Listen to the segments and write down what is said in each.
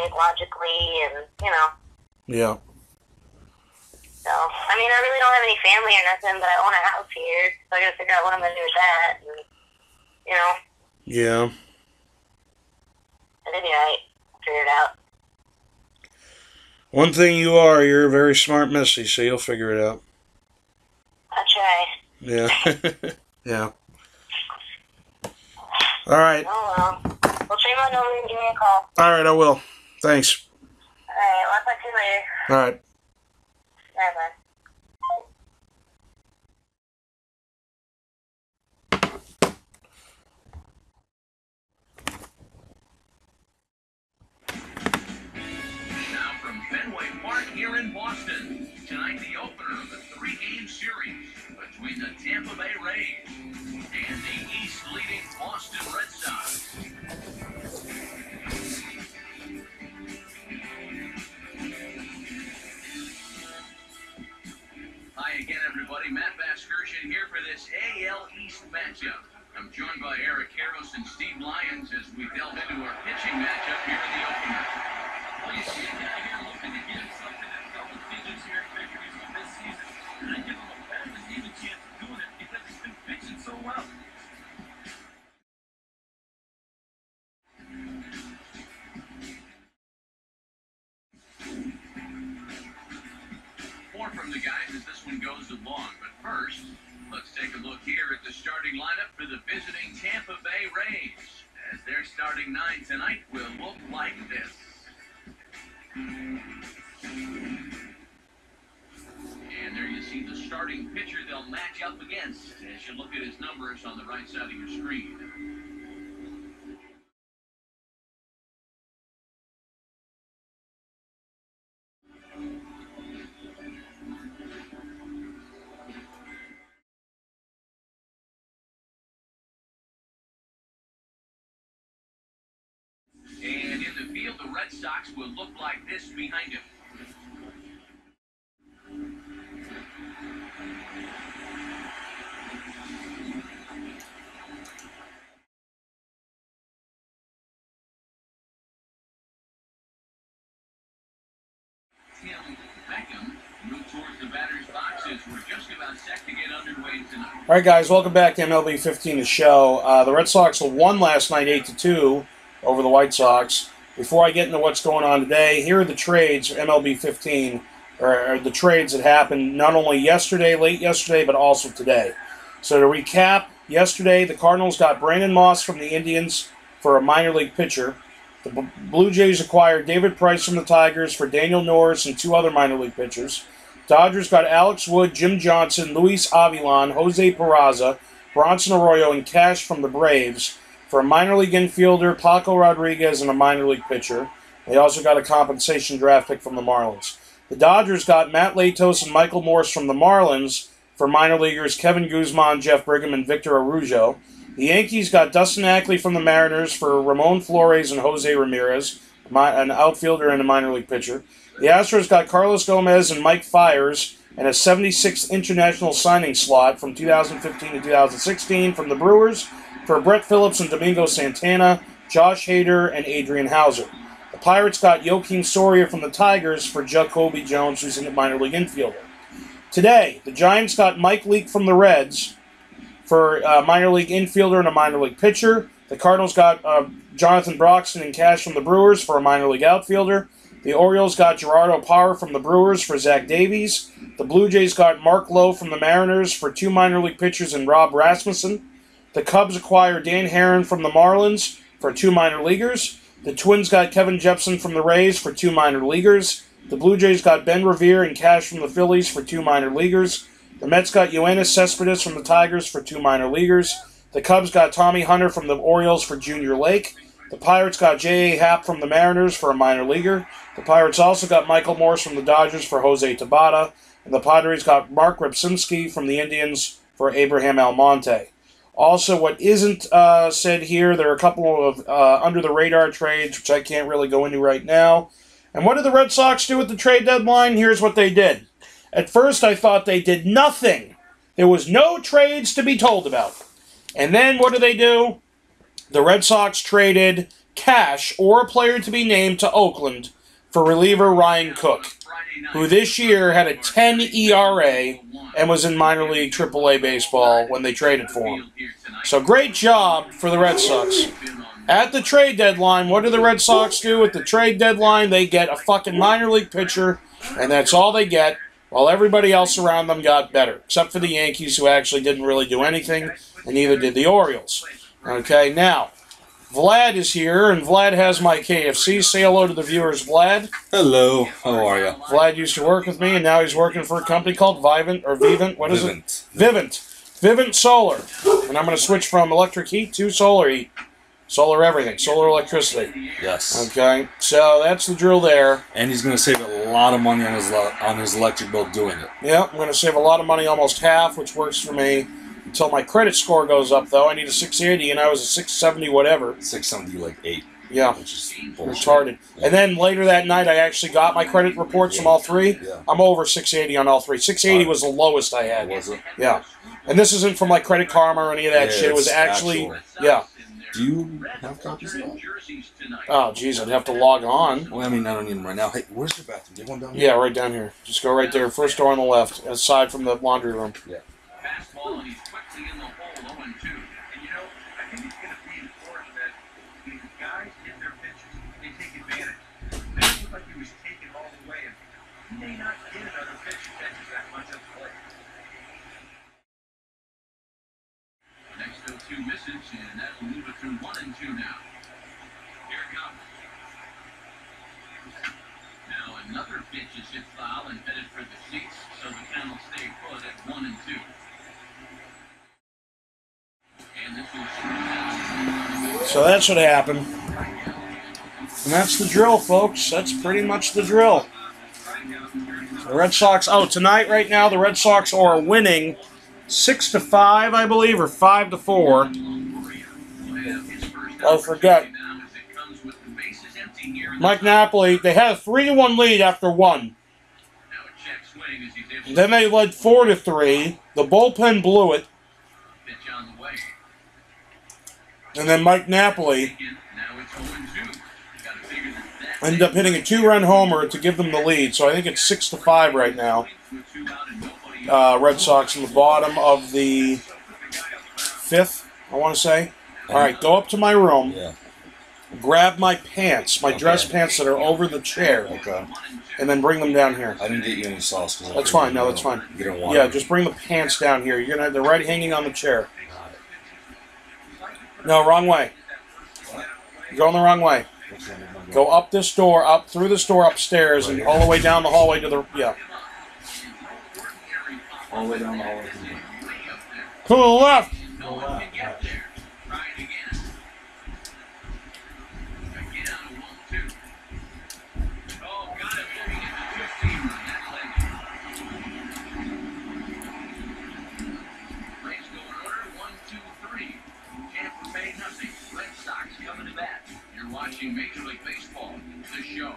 think logically, and, you know. Yeah. So, I mean, I really don't have any family or nothing, but I own a house here, so I gotta figure out what I'm gonna do with that, and, you know. Yeah. But it'll be alright. Figure it out. One thing you are, you're a very smart missy, so you'll figure it out. I'll try. Yeah. Yeah. All right. Oh, well. Well, save my number and give me a call. All right, I will. Thanks. All right, well, I'll talk to you later. All right. Bye-bye. Here in Boston. Tonight, the opener of the three-game series between the Tampa Bay Rays and the East-leading Boston Red Sox. Hi again, everybody. Matt Vasgersian here for this AL East matchup. I'm joined by Eric Harris and Steve Lyons as we delve into our pitching matchup here in the opener. Well, you see a guy here looking to get something in double digits here in victories on this season. And I give him a better than even chance of doing it because he's been pitching so well. More from the guys as this one goes along. But first, let's take a look here at the starting lineup for the visiting Tampa Bay Rays. As their starting nine tonight will look like this. And there you see the starting pitcher they'll match up against as you look at his numbers on the right side of your screen. And in the field, the Red Sox will look like this behind him. All right, guys, welcome back to MLB 15, the show. The Red Sox won last night 8-2 over the White Sox. Before I get into what's going on today, here are the trades for MLB 15, or the trades that happened not only yesterday, late yesterday, but also today. So to recap, yesterday the Cardinals got Brandon Moss from the Indians for a minor league pitcher. The Blue Jays acquired David Price from the Tigers for Daniel Norris and two other minor league pitchers. Dodgers got Alex Wood, Jim Johnson, Luis Avilan, Jose Peraza, Bronson Arroyo, and cash from the Braves for a minor league infielder, Paco Rodriguez, and a minor league pitcher. They also got a compensation draft pick from the Marlins. The Dodgers got Matt Latos and Michael Morse from the Marlins for minor leaguers Kevin Guzman, Jeff Brigham, and Victor Araujo. The Yankees got Dustin Ackley from the Mariners for Ramon Flores and Jose Ramirez, an outfielder and a minor league pitcher. The Astros got Carlos Gomez and Mike Fiers and a 76th international signing slot from 2015 to 2016 from the Brewers for Brett Phillips and Domingo Santana, Josh Hader, and Adrian Hauser. The Pirates got Joakim Soria from the Tigers for Jacoby Jones, who's a minor league infielder. Today, the Giants got Mike Leake from the Reds for a minor league infielder and a minor league pitcher. The Cardinals got Jonathan Broxton and cash from the Brewers for a minor league outfielder. The Orioles got Gerardo Parra from the Brewers for Zach Davies. The Blue Jays got Mark Lowe from the Mariners for two minor league pitchers and Rob Rasmussen. The Cubs acquired Dan Herron from the Marlins for two minor leaguers. The Twins got Kevin Jepson from the Rays for two minor leaguers. The Blue Jays got Ben Revere and cash from the Phillies for two minor leaguers. The Mets got Yoenis Cespedes from the Tigers for two minor leaguers. The Cubs got Tommy Hunter from the Orioles for Junior Lake. The Pirates got J.A. Happ from the Mariners for a minor leaguer. The Pirates also got Michael Morse from the Dodgers for Jose Tabata. And the Padres got Mark Repsinski from the Indians for Abraham Almonte. Also, what isn't said here, there are a couple of under-the-radar trades, which I can't really go into right now. And what did the Red Sox do at the trade deadline? Here's what they did. At first, I thought they did nothing. There was no trades to be told about. And then what do? The Red Sox traded cash or a player to be named to Oakland for reliever Ryan Cook, who this year had a 10 ERA and was in minor league AAA baseball when they traded for him. So great job for the Red Sox. At the trade deadline, what do the Red Sox do at the trade deadline? They get a fucking minor league pitcher, and that's all they get, while everybody else around them got better, except for the Yankees, who actually didn't really do anything, and neither did the Orioles. Okay, now, Vlad is here, and Vlad has my KFC. Say hello to the viewers, Vlad. Hello, how are you? Vlad used to work with me, and now he's working for a company called Vivint, what is it? Vivint Solar. And I'm going to switch from electric heat to solar heat. Solar everything, solar electricity. Yes. Okay, so that's the drill there. And he's going to save a lot of money on his electric bill doing it. Yeah, I'm going to save a lot of money, almost half, which works for me. Until my credit score goes up, though. I need a 680, and I was a 670 whatever. 670, like 8. Yeah, which is bullshit. Retarded. Yeah. And then later that night, I actually got my credit reports from all three. Yeah. I'm over 680 on all three. 680 was the lowest I had. Was it? Yeah. And this isn't from like Credit Karma or any of that Yeah, shit. It was it's actually, actual. yeah. Do you have copies of that? Oh, geez, I'd have to log on. Well, I mean, I don't need them right now. Hey, where's your bathroom? Do you have one down here? Yeah, right down here. Just go right there. First door on the left, aside from the laundry room. Yeah. Fastball, and he's quickly in the hole, 0-2. And you know, I think it's going to be important that when guys hit their pitches, they take advantage. That looked like he was taken all the way, and he may not get another pitch that catches that much of the plate. Next 0-2 misses, and that'll move it to 1-2 now. Here it comes. Now another pitch is hit foul and headed for the seats, so the count will stay put at 1-2. So that's what happened. And that's the drill, folks. That's pretty much the drill. The Red Sox, tonight, right now, the Red Sox are winning 6-5, I believe, or 5-4. I forget. Mike Napoli, they had a 3-1 lead after one. Then they led 4-3. The bullpen blew it. And then Mike Napoli ended up hitting a 2-run homer to give them the lead. So I think it's 6-5 right now. Red Sox in the bottom of the 5th, I want to say. All right, go up to my room. Yeah. Grab my pants, my dress pants that are over the chair. Okay. And then bring them down here. I didn't get you any sauce. That's fine. No, that's fine. You don't want Yeah, it. just bring the pants down here. You're gonna. They're right hanging on the chair. No, wrong way. You're going the wrong way. Go up this door, up through this door, upstairs, and all the way down the hallway to the All the way down the hallway. To the left. Major League Baseball, the show.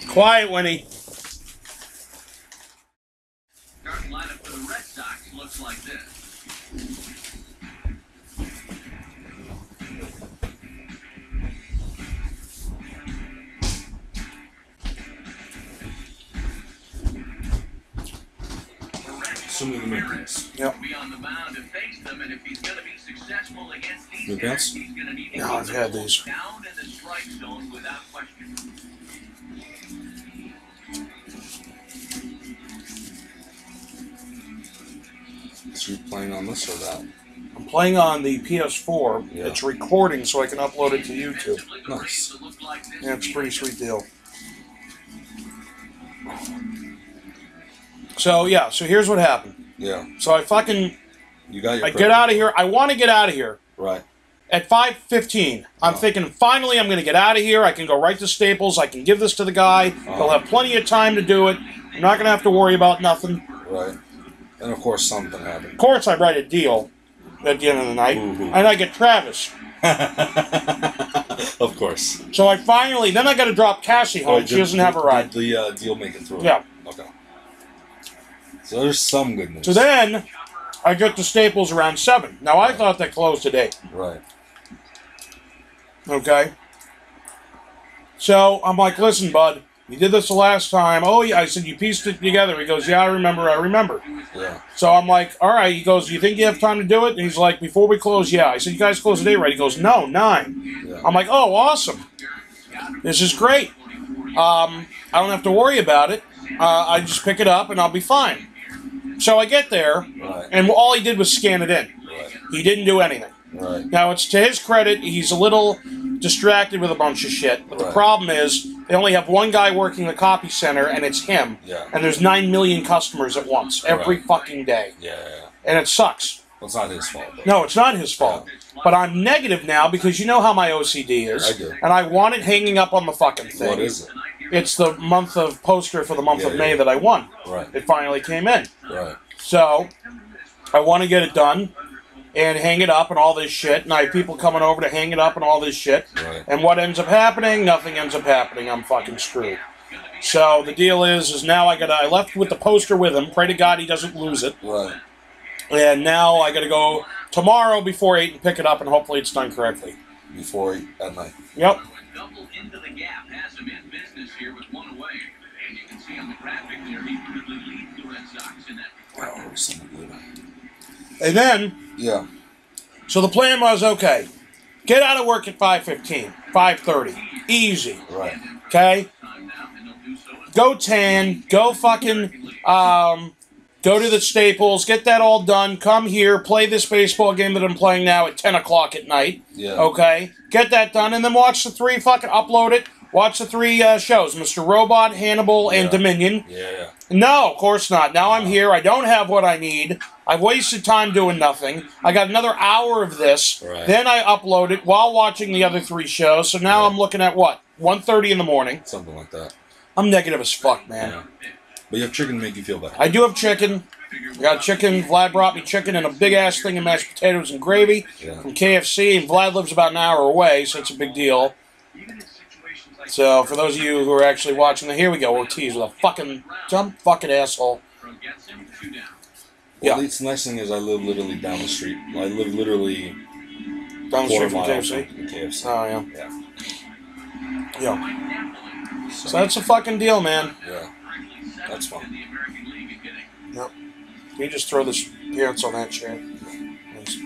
Quiet, Winnie. Starting lineup for the Red Sox looks like this. Assuming the Mints. Yep. Be on the mound to face them, and if he's going to be successful against these New guys, pants? he's going to need to No, I've had these. down in the strike zone without question. So you're playing on this or that? I'm playing on the PS4. Yeah. It's recording so I can upload it to YouTube. Nice. Yeah, it's a pretty sweet deal. So, yeah, so here's what happened. Yeah. So I fucking, You got your I get out of here. I want to get out of here. Right. At 5:15, I'm thinking, finally, I'm going to get out of here. I can go right to Staples. I can give this to the guy. He'll have plenty of time to do it. I'm not going to have to worry about nothing. Right. And of course something happened. Of course, I write a deal at the end of the night, and I get Travis. Of course. So I finally, then I got to drop Cassie home. She doesn't have a ride. Did the deal make it through? Yeah. Okay. So there's some good news. So then, I get to Staples around 7. Now, I thought they closed today. Right. Okay? So I'm like, listen, bud, you did this the last time. Oh, yeah. I said, you pieced it together. He goes, yeah, I remember. Yeah. So I'm like, all right. He goes, you think you have time to do it? And he's like, before we close, yeah. I said, you guys close the day right? He goes, no, 9. Yeah. I'm like, oh, awesome. This is great. I don't have to worry about it. I just pick it up and I'll be fine. So I get there, Right. and all he did was scan it in. Right. He didn't do anything. Right. Now, it's to his credit, he's a little distracted with a bunch of shit. But the Right. problem is, they only have one guy working the copy center, and it's him. Yeah. And there's 9 million customers at once, every Right. fucking day. Yeah. And it sucks. Well, it's not his fault, though. No, it's not his fault. But I'm negative now because you know how my OCD is. I do. And I want it hanging up on the fucking thing. What is it? It's the month of poster for the month Yeah, of May yeah. that I won. Right. It finally came in. Right. So, I want to get it done and hang it up and all this shit. And I have people coming over to hang it up and all this shit. Right. And what ends up happening? Nothing ends up happening. I'm fucking screwed. So, the deal is now I left with the poster with him. Pray to God he doesn't lose it. Right. And now I got to go tomorrow before 8 and pick it up, and hopefully it's done correctly. Before at night. Yep. Double into the gap has him in business here with one away. And you can see on the graphic there, he currently leads the Red Sox in that. Oh, something good. And then, Yeah. so the plan was, okay, get out of work at 5:15, 5:30. Easy. Right. Okay? Time now, and they'll do so as Go tan, go fucking, go to the Staples, get that all done, come here, play this baseball game that I'm playing now at 10 o'clock at night. Yeah. Okay? Get that done, and then watch the 3, fucking upload it, watch the 3 shows, Mr. Robot, Hannibal, and Yeah. Dominion. Yeah. No, of course not. Now I'm here, I don't have what I need, I've wasted time doing nothing, I got another hour of this, Right. then I upload it while watching the other 3 shows, so now Yeah. I'm looking at what? 1:30 in the morning. Something like that. I'm negative as fuck, man. Yeah. But you have chicken to make you feel better. I do have chicken. I got chicken. Vlad brought me chicken and a big-ass thing of mashed potatoes and gravy Yeah. from KFC, and Vlad lives about an hour away, so it's a big deal. So, for those of you who are actually watching, here we go, Ortiz with a fucking dumb fucking asshole. gets him 2 down. Yeah. Well, the nice thing is I live literally down the street. I live literally Down the street from quarter KFC. mile from KFC. Oh, yeah. Yeah. Yeah. So that's a fucking deal, man. Yeah. That's fun. The American League is getting Yep. Can you just throw this pants on that chair? Thanks.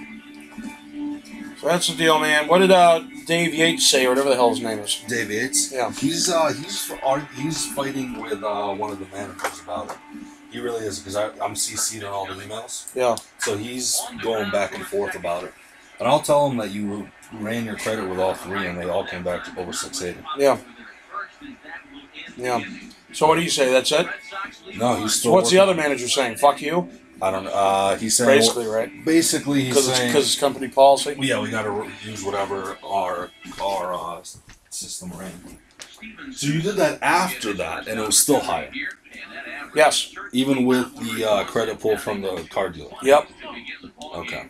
So that's the deal, man. What did Dave Yates say, or whatever the hell his name is? Dave Yates. Yeah. He's fighting with one of the managers about it. He really is, because I'm CC'd on all the emails. Yeah. So he's going back and forth about it. And I'll tell him that you ran your credit with all 3 and they all came back to over 680. Yeah. Yeah. So what do you say? That's it? No, he's still So what's the working other on it. manager saying? Fuck you? I don't know. He's saying... Basically, right? Basically, he's Because saying... it's company policy? Yeah, we got to use whatever our system ran. So you did that after that, and it was still higher. Yes. Even with the credit pull from the car dealer. Yep. Okay.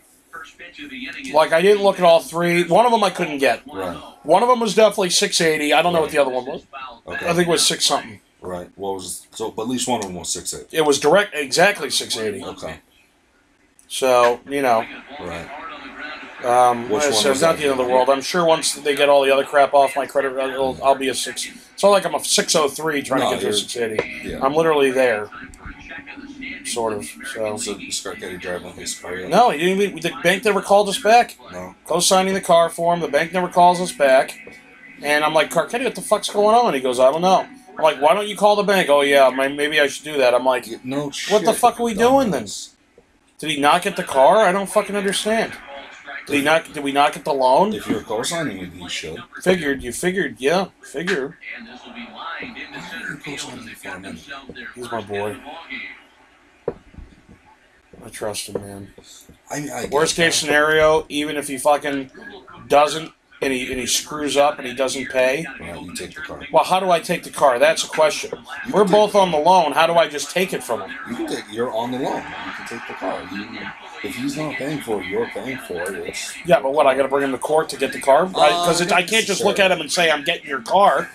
Like, I didn't look at all 3. One of them I couldn't get. Right. One of them was definitely 680. I don't know what the other one was. Okay. I think it was 6 something. Right. What was so? But at least one of them was 680. It was direct, exactly 680. Okay. So, you know. Right. Like I one said, was it's not that? the end of the world. I'm sure once they get all the other crap off my credit, I'll be a 6. It's not like I'm a 603 trying to get to a 680. Yeah. I'm literally there. Sort of. So you start getting driving his car yet? No, he didn't even, the bank never called us back. No. Co-signing the car for him. The bank never calls us back. And I'm like, Carcetti, what the fuck's going on? He goes, I don't know. I'm like, why don't you call the bank? Oh, yeah, maybe I should do that. I'm like, No. what the shit, fuck are we doing then? dumbass. Did he not get the car? I don't fucking understand. Did we not get the loan? If you're co-signing it, you should. You figured, yeah, figured. And this will be lined into center field as they've got themselves their He's my first hit of boy. the ballgame. I trust him, man. I get Worst that. case scenario, even if he fucking doesn't, and he screws up and he doesn't pay, Right, you take the car. well, how do I take the car? That's a question. We're both on the loan. How do I just take it from him? You can take. You're on the loan. You can take the car. If he's not paying for it, you're paying for it. It's, Yeah, but what, I got to bring him to court to get the car? Because I can't just look at him and say, I'm getting your car.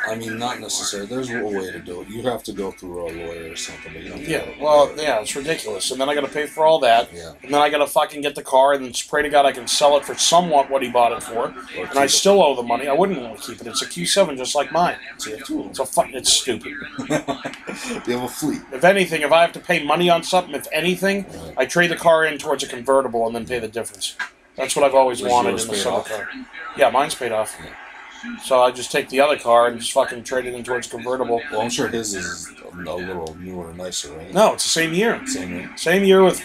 I mean, not necessarily. There's a way to do it. You have to go through a lawyer or something. But you don't Yeah, well, yeah, it's ridiculous. And then I got to pay for all that. Yeah. And then I got to fucking get the car and then pray to God I can sell it for somewhat what he bought it for. And I still owe the money. I wouldn't want to keep it. It's a Q7 just like mine. It's stupid. You have a fleet. If anything, if I have to pay money on something, if anything, I trade the car in towards a convertible and then pay the difference. That's what I've always wanted in the summer car. Yeah, mine's paid off. Yeah. So I just take the other car and just fucking trade it in towards convertible. Well, I'm sure his is a little newer and nicer, right? No, it's the same year. Same year. Same year with...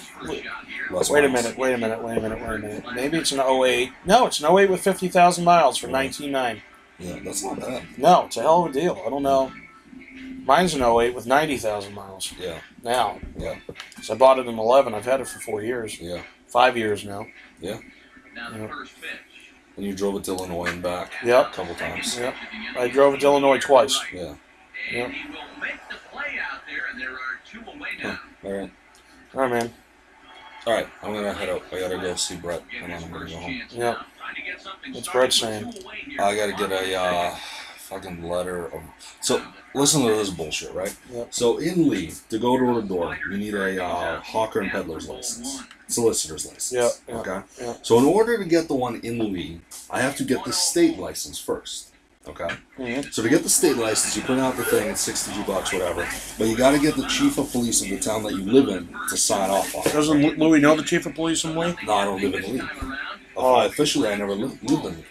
Less Wait a miles. minute. Maybe it's an 08. No, it's an 08 with 50,000 miles for 19.9. Yeah, that's not bad. No, it's a hell of a deal. I don't know. Mine's an 08 with 90,000 miles. Yeah. Now. Yeah. So I bought it in 11. I've had it for 4 years. Yeah. 5 years now. Yeah. Now the first pitch. And you drove it to Illinois and back. Yep. A couple times. Yep. I drove it to Illinois twice. Yeah. Yep. And he will make the play out there, and there are 2 away now. All right. All right, man. All right. I'm gonna head out. I gotta go see Brett, and then I'm gonna go home. Yep. What's Brett saying? I gotta get a fucking letter of. So listen to this bullshit, right? Yep. So in Lee, to go door to door, you need a hawker and peddler's license, solicitor's license. Yep. Okay. Yep. So in order to get the one in Lee, I have to get the state license first. Okay. Mm-hmm. So to get the state license, you print out the thing. It's $62, whatever. But you got to get the chief of police of the town that you live in to sign off on it. Doesn't Louis know the chief of police in Lee? No, I don't live in Lee. Officially, I never lived in Lee.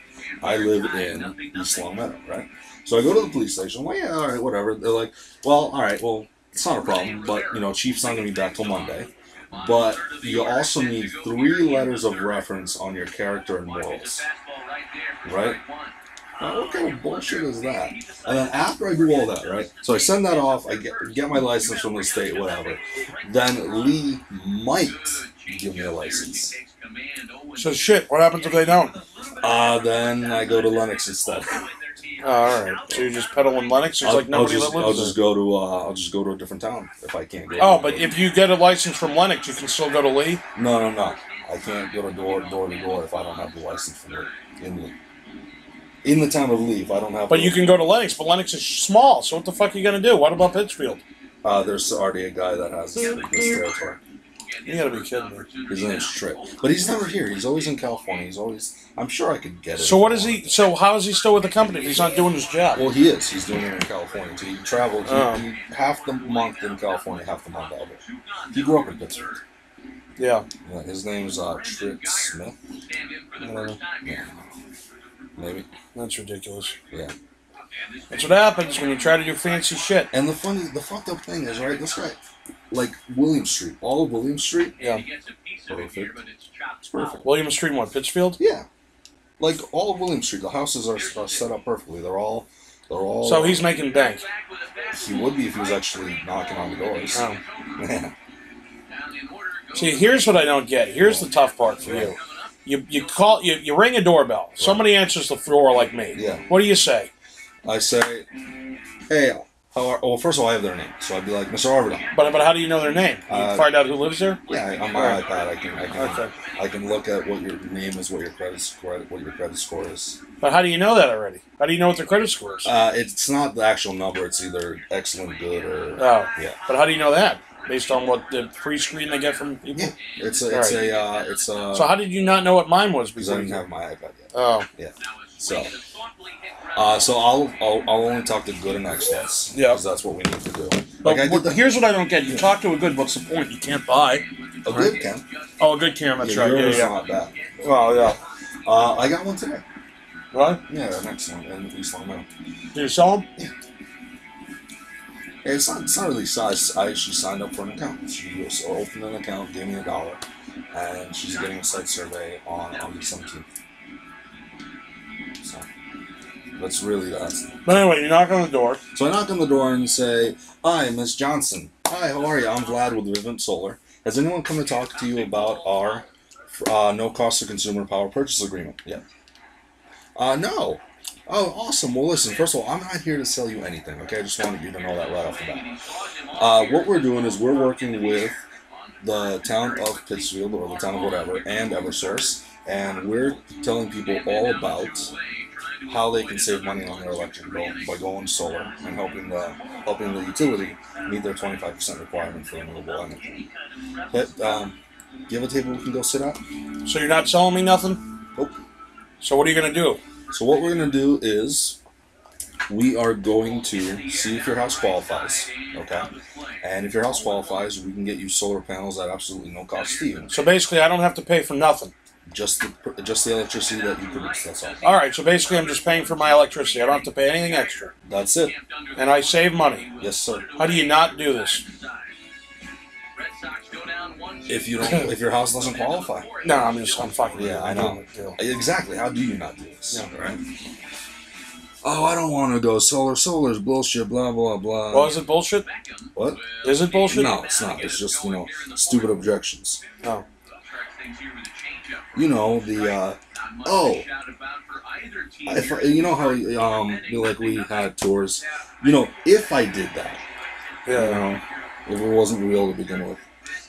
I live in East Long Meadow, right? So I go to the police station. Well, yeah, all right, whatever. They're like, well, all right, well, it's not a problem, but, chief's not going to be back till Monday. But you also need 3 letters of reference on your character and morals, right? Now, what kind of bullshit is that? And then after I do all that, right? So I send that off. I get my license from the state, whatever. Then Lee might give me a license. So shit, what happens if they don't? Then I go to Lennox instead. All right. So you just pedal in Lennox? There's like nobody that lives I'll just go to a different town if I can't go. Oh, but if you get a license from Lennox, you can still go to Lee? No. I can't go to door to door if I don't have the license from Lee in Lee. In the town of Lee, if I don't have. But you can go to Lennox, but Lennox is small, so what the fuck are you going to do? What about Pittsfield? There's already a guy that has this territory. You gotta be kidding me. His name's Trick. But he's never here. He's always in California. I'm sure I could get it. So what is he? So how is he still with the company if he's not doing his job? Well, he is. He's doing it in California. So he traveled he half the month in California, half the month out there. He grew up in Pittsburgh. Yeah. His name's Trick Smith. Yeah. Maybe. That's ridiculous. Yeah. That's what happens when you try to do fancy shit. And the fucked up thing is, right, this guy, like William Street, all of William Street. Yeah. Perfect. It's perfect. William Street, what, Pittsfield? Yeah. Like all of William Street, the houses are set up perfectly. They're all. So he's making bank. He would be if he was actually knocking on the doors. Oh. Yeah. See, here's what I don't get. Here's the tough part for you. You ring a doorbell. Somebody answers the door like me. Yeah. What do you say? I say, hey, well, first of all, I have their name, so I'd be like, Mr. Arvidon. But how do you know their name? You find out who lives there? Yeah, on my iPad, I can look at what your name is, what your credit score is. But how do you know that already? How do you know what their credit score is? It's not the actual number. It's either excellent, good, or yeah. But how do you know that? Based on what the pre-screen they get from people? Yeah, So how did you not know what mine was? Because I didn't have my iPad yet. Oh. Yeah. So I'll only talk to good and excellence. Yeah. Because that's what we need to do. But here's what I don't get. You talk to a good, what's the point? You can't buy. A good cam. Oh, a good cam, that's right. Yours Yeah. not bad. Well, yeah. I got one today. What? Yeah, an excellent in East Long Meadow. Did you sell them? Yeah. It's not really size. I actually signed up for an account. She opened an account, gave me $1, and she's getting a site survey on the 17th. So that's really that. But anyway, you knock on the door. So I knock on the door and say, "Hi, Miss Johnson. Hi, how are you? I'm Vlad with Vivint Solar. Has anyone come to talk to you about our no cost to consumer power purchase agreement yet?" No. Oh, awesome. Well, listen, first of all, I'm not here to sell you anything, okay? I just wanted you to know that right off the bat. What we're doing is we're working with the town of Pittsfield, or the town of whatever, and Eversource, and we're telling people all about how they can save money on their electric bill by going solar and helping the utility meet their 25% requirement for renewable energy. But, do you have a table we can go sit at? So you're not selling me nothing? Nope. So what are you going to do? So what we're going to do is we are going to see if your house qualifies, okay? And if your house qualifies, we can get you solar panels at absolutely no cost to you. So basically, I don't have to pay for nothing. Just the electricity that you produce, that's all. All right, so basically I'm just paying for my electricity. I don't have to pay anything extra. That's it. And I save money. Yes, sir. How do you not do this? If your house doesn't qualify. No, I'm fucking. Yeah, I know. Exactly. How do you not do this? Yeah. Right? Oh, I don't want to go solar. Solar's bullshit. Blah blah blah. Well, is it bullshit? What? Is it bullshit? No, it's not. It's just stupid objections. Oh. You know the you know how like we had tours. You know, if I did that, Yeah. you know, if it wasn't real to begin with.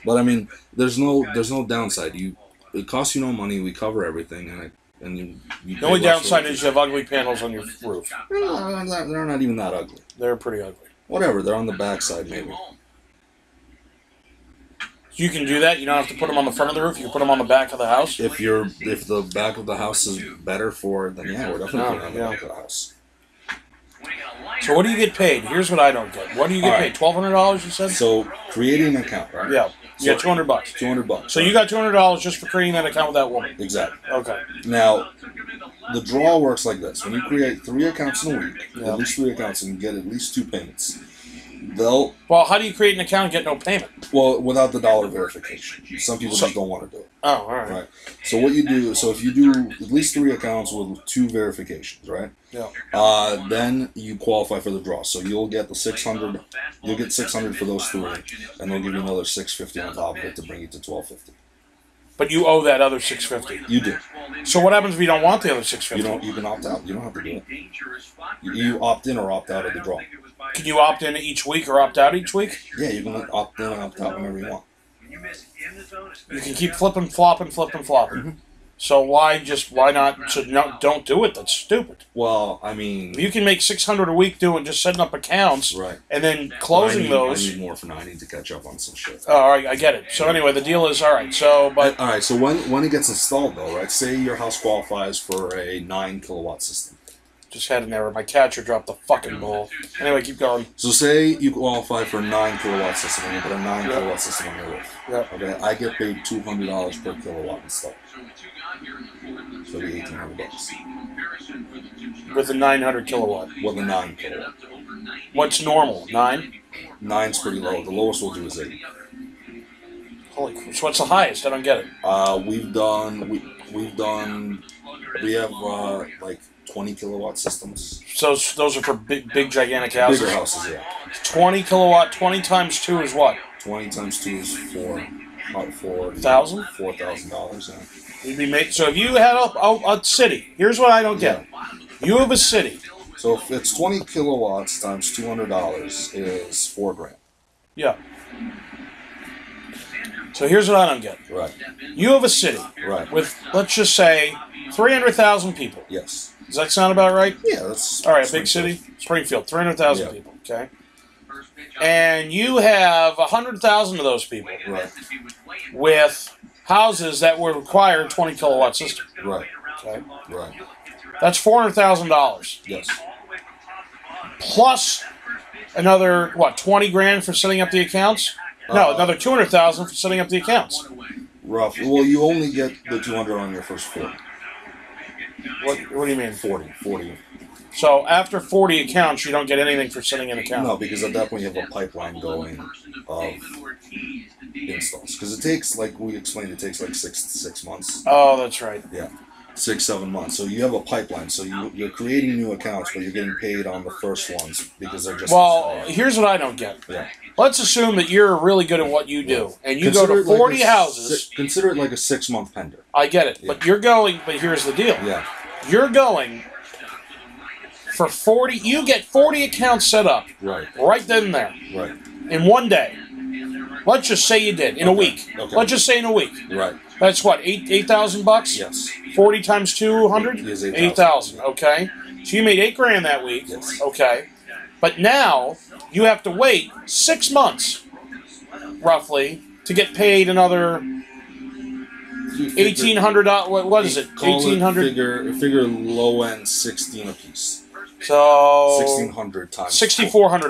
But I mean, there's no downside. It costs you no money. We cover everything, and you The only downside is you have ugly panels on your roof. They're not even that ugly. They're pretty ugly. Whatever. They're on the back side, maybe. You can do that. You don't have to put them on the front of the roof. You can put them on the back of the house. If the back of the house is better for it, then yeah, we're definitely putting it on the back of the house. So what do you get paid? Here's what I don't get. What do you get paid? $1,200, you said? So creating an account, right? Yeah. You get $200. $200. So you got $200 just for creating that account with that woman. Exactly. Okay. Now, the draw works like this: when you create 3 accounts in a week, Yeah. at least 3 accounts, and you get at least 2 payments. Well, how do you create an account and get no payment? Well, without the dollar verification. Some people just don't want to do it. Oh, all right. Right. So what you do? So if you do at least 3 accounts with 2 verifications, right? Yeah. Then you qualify for the draw. So you'll get the 600. You'll get 600 for those 3, and they'll give you another 650 on top of it to bring you to 1250. But you owe that other $650. You do. So what happens if you don't want the other $650? You can opt out. You don't have to do it. You opt in or opt out of the draw. Can you opt in each week or opt out each week? Yeah, you can opt in and opt out whenever you want. You can keep flipping, flopping. Mm-hmm. So why not? So no, don't do it. That's stupid. Well, I mean, You can make $600 a week doing just setting up accounts, right? and then closing those. I need more for now. I need to catch up on some shit. Oh, all right, I get it. So anyway, the deal is all right. So, but All right. So when it gets installed, though, right? Say your house qualifies for a 9 kilowatt system. just had an error. My catcher dropped the fucking ball. Anyway, keep going. So say you qualify for a 9 kilowatt system, and you put a 9 kilowatt system on your roof. Yep. Okay, I get paid $200 per kilowatt installed. So it'll be $1,800 With a 900 kilowatt. with a 9 kilowatt. What's normal? 9? 9's pretty low. The lowest we'll do is 8. Holy. So what's the highest? I don't get it. We have like 20 kilowatt systems. So those are for big gigantic houses. Bigger houses, yeah. 20 kilowatt. 20 times 2 is what? 20 times 2 is $4,000. $4,000. Yeah. You'd be made. So if you had a city, here's what I don't get. You have a city. So if it's 20 kilowatts times $200 is $4,000. Yeah. So here's what I don't get. Right. You have a city. Right. With, let's just say, 300,000 people. Yes. Does that sound about right? Yeah, that's... All right, a big city? Springfield, 300,000 Yeah. people, okay? And you have 100,000 of those people Right. with houses that would require a 20 kilowatt system. Right. Okay? Right. That's $400,000. Yes. Plus another, what, 20 grand for setting up the accounts? No, another 200,000 for setting up the accounts. Rough. Well, you only get the 200 on your first 40. What do you mean? 40. So after 40 accounts, you don't get anything for setting an account? No, because at that point you have a pipeline going of installs. Because it takes, like we explained, it takes like 6 months. Oh, that's right. Yeah. 6-7 months. So you have a pipeline. So you're creating new accounts, but you're getting paid on the first ones because they're just... Well, here's what I don't get. Yeah. Let's assume that you're really good at what you do, and you go to 40 houses. Consider it like a 6-month tender. I get it, but you're going. But here's the deal. Yeah. You're going for 40. You get 40 accounts set up. Right. Right then and there. Right. In one day. Let's just say you did in a week. Okay. Let's just say in a week. Right. That's what $8,000. Yes. 40 times 200 Is 8,000. Okay. So you made $8,000 that week. Yes. Okay. But now you have to wait 6 months, roughly, to get paid another $1,800. What is it? $1,800. Figure low end 16 apiece. So 1,600 times $6,400.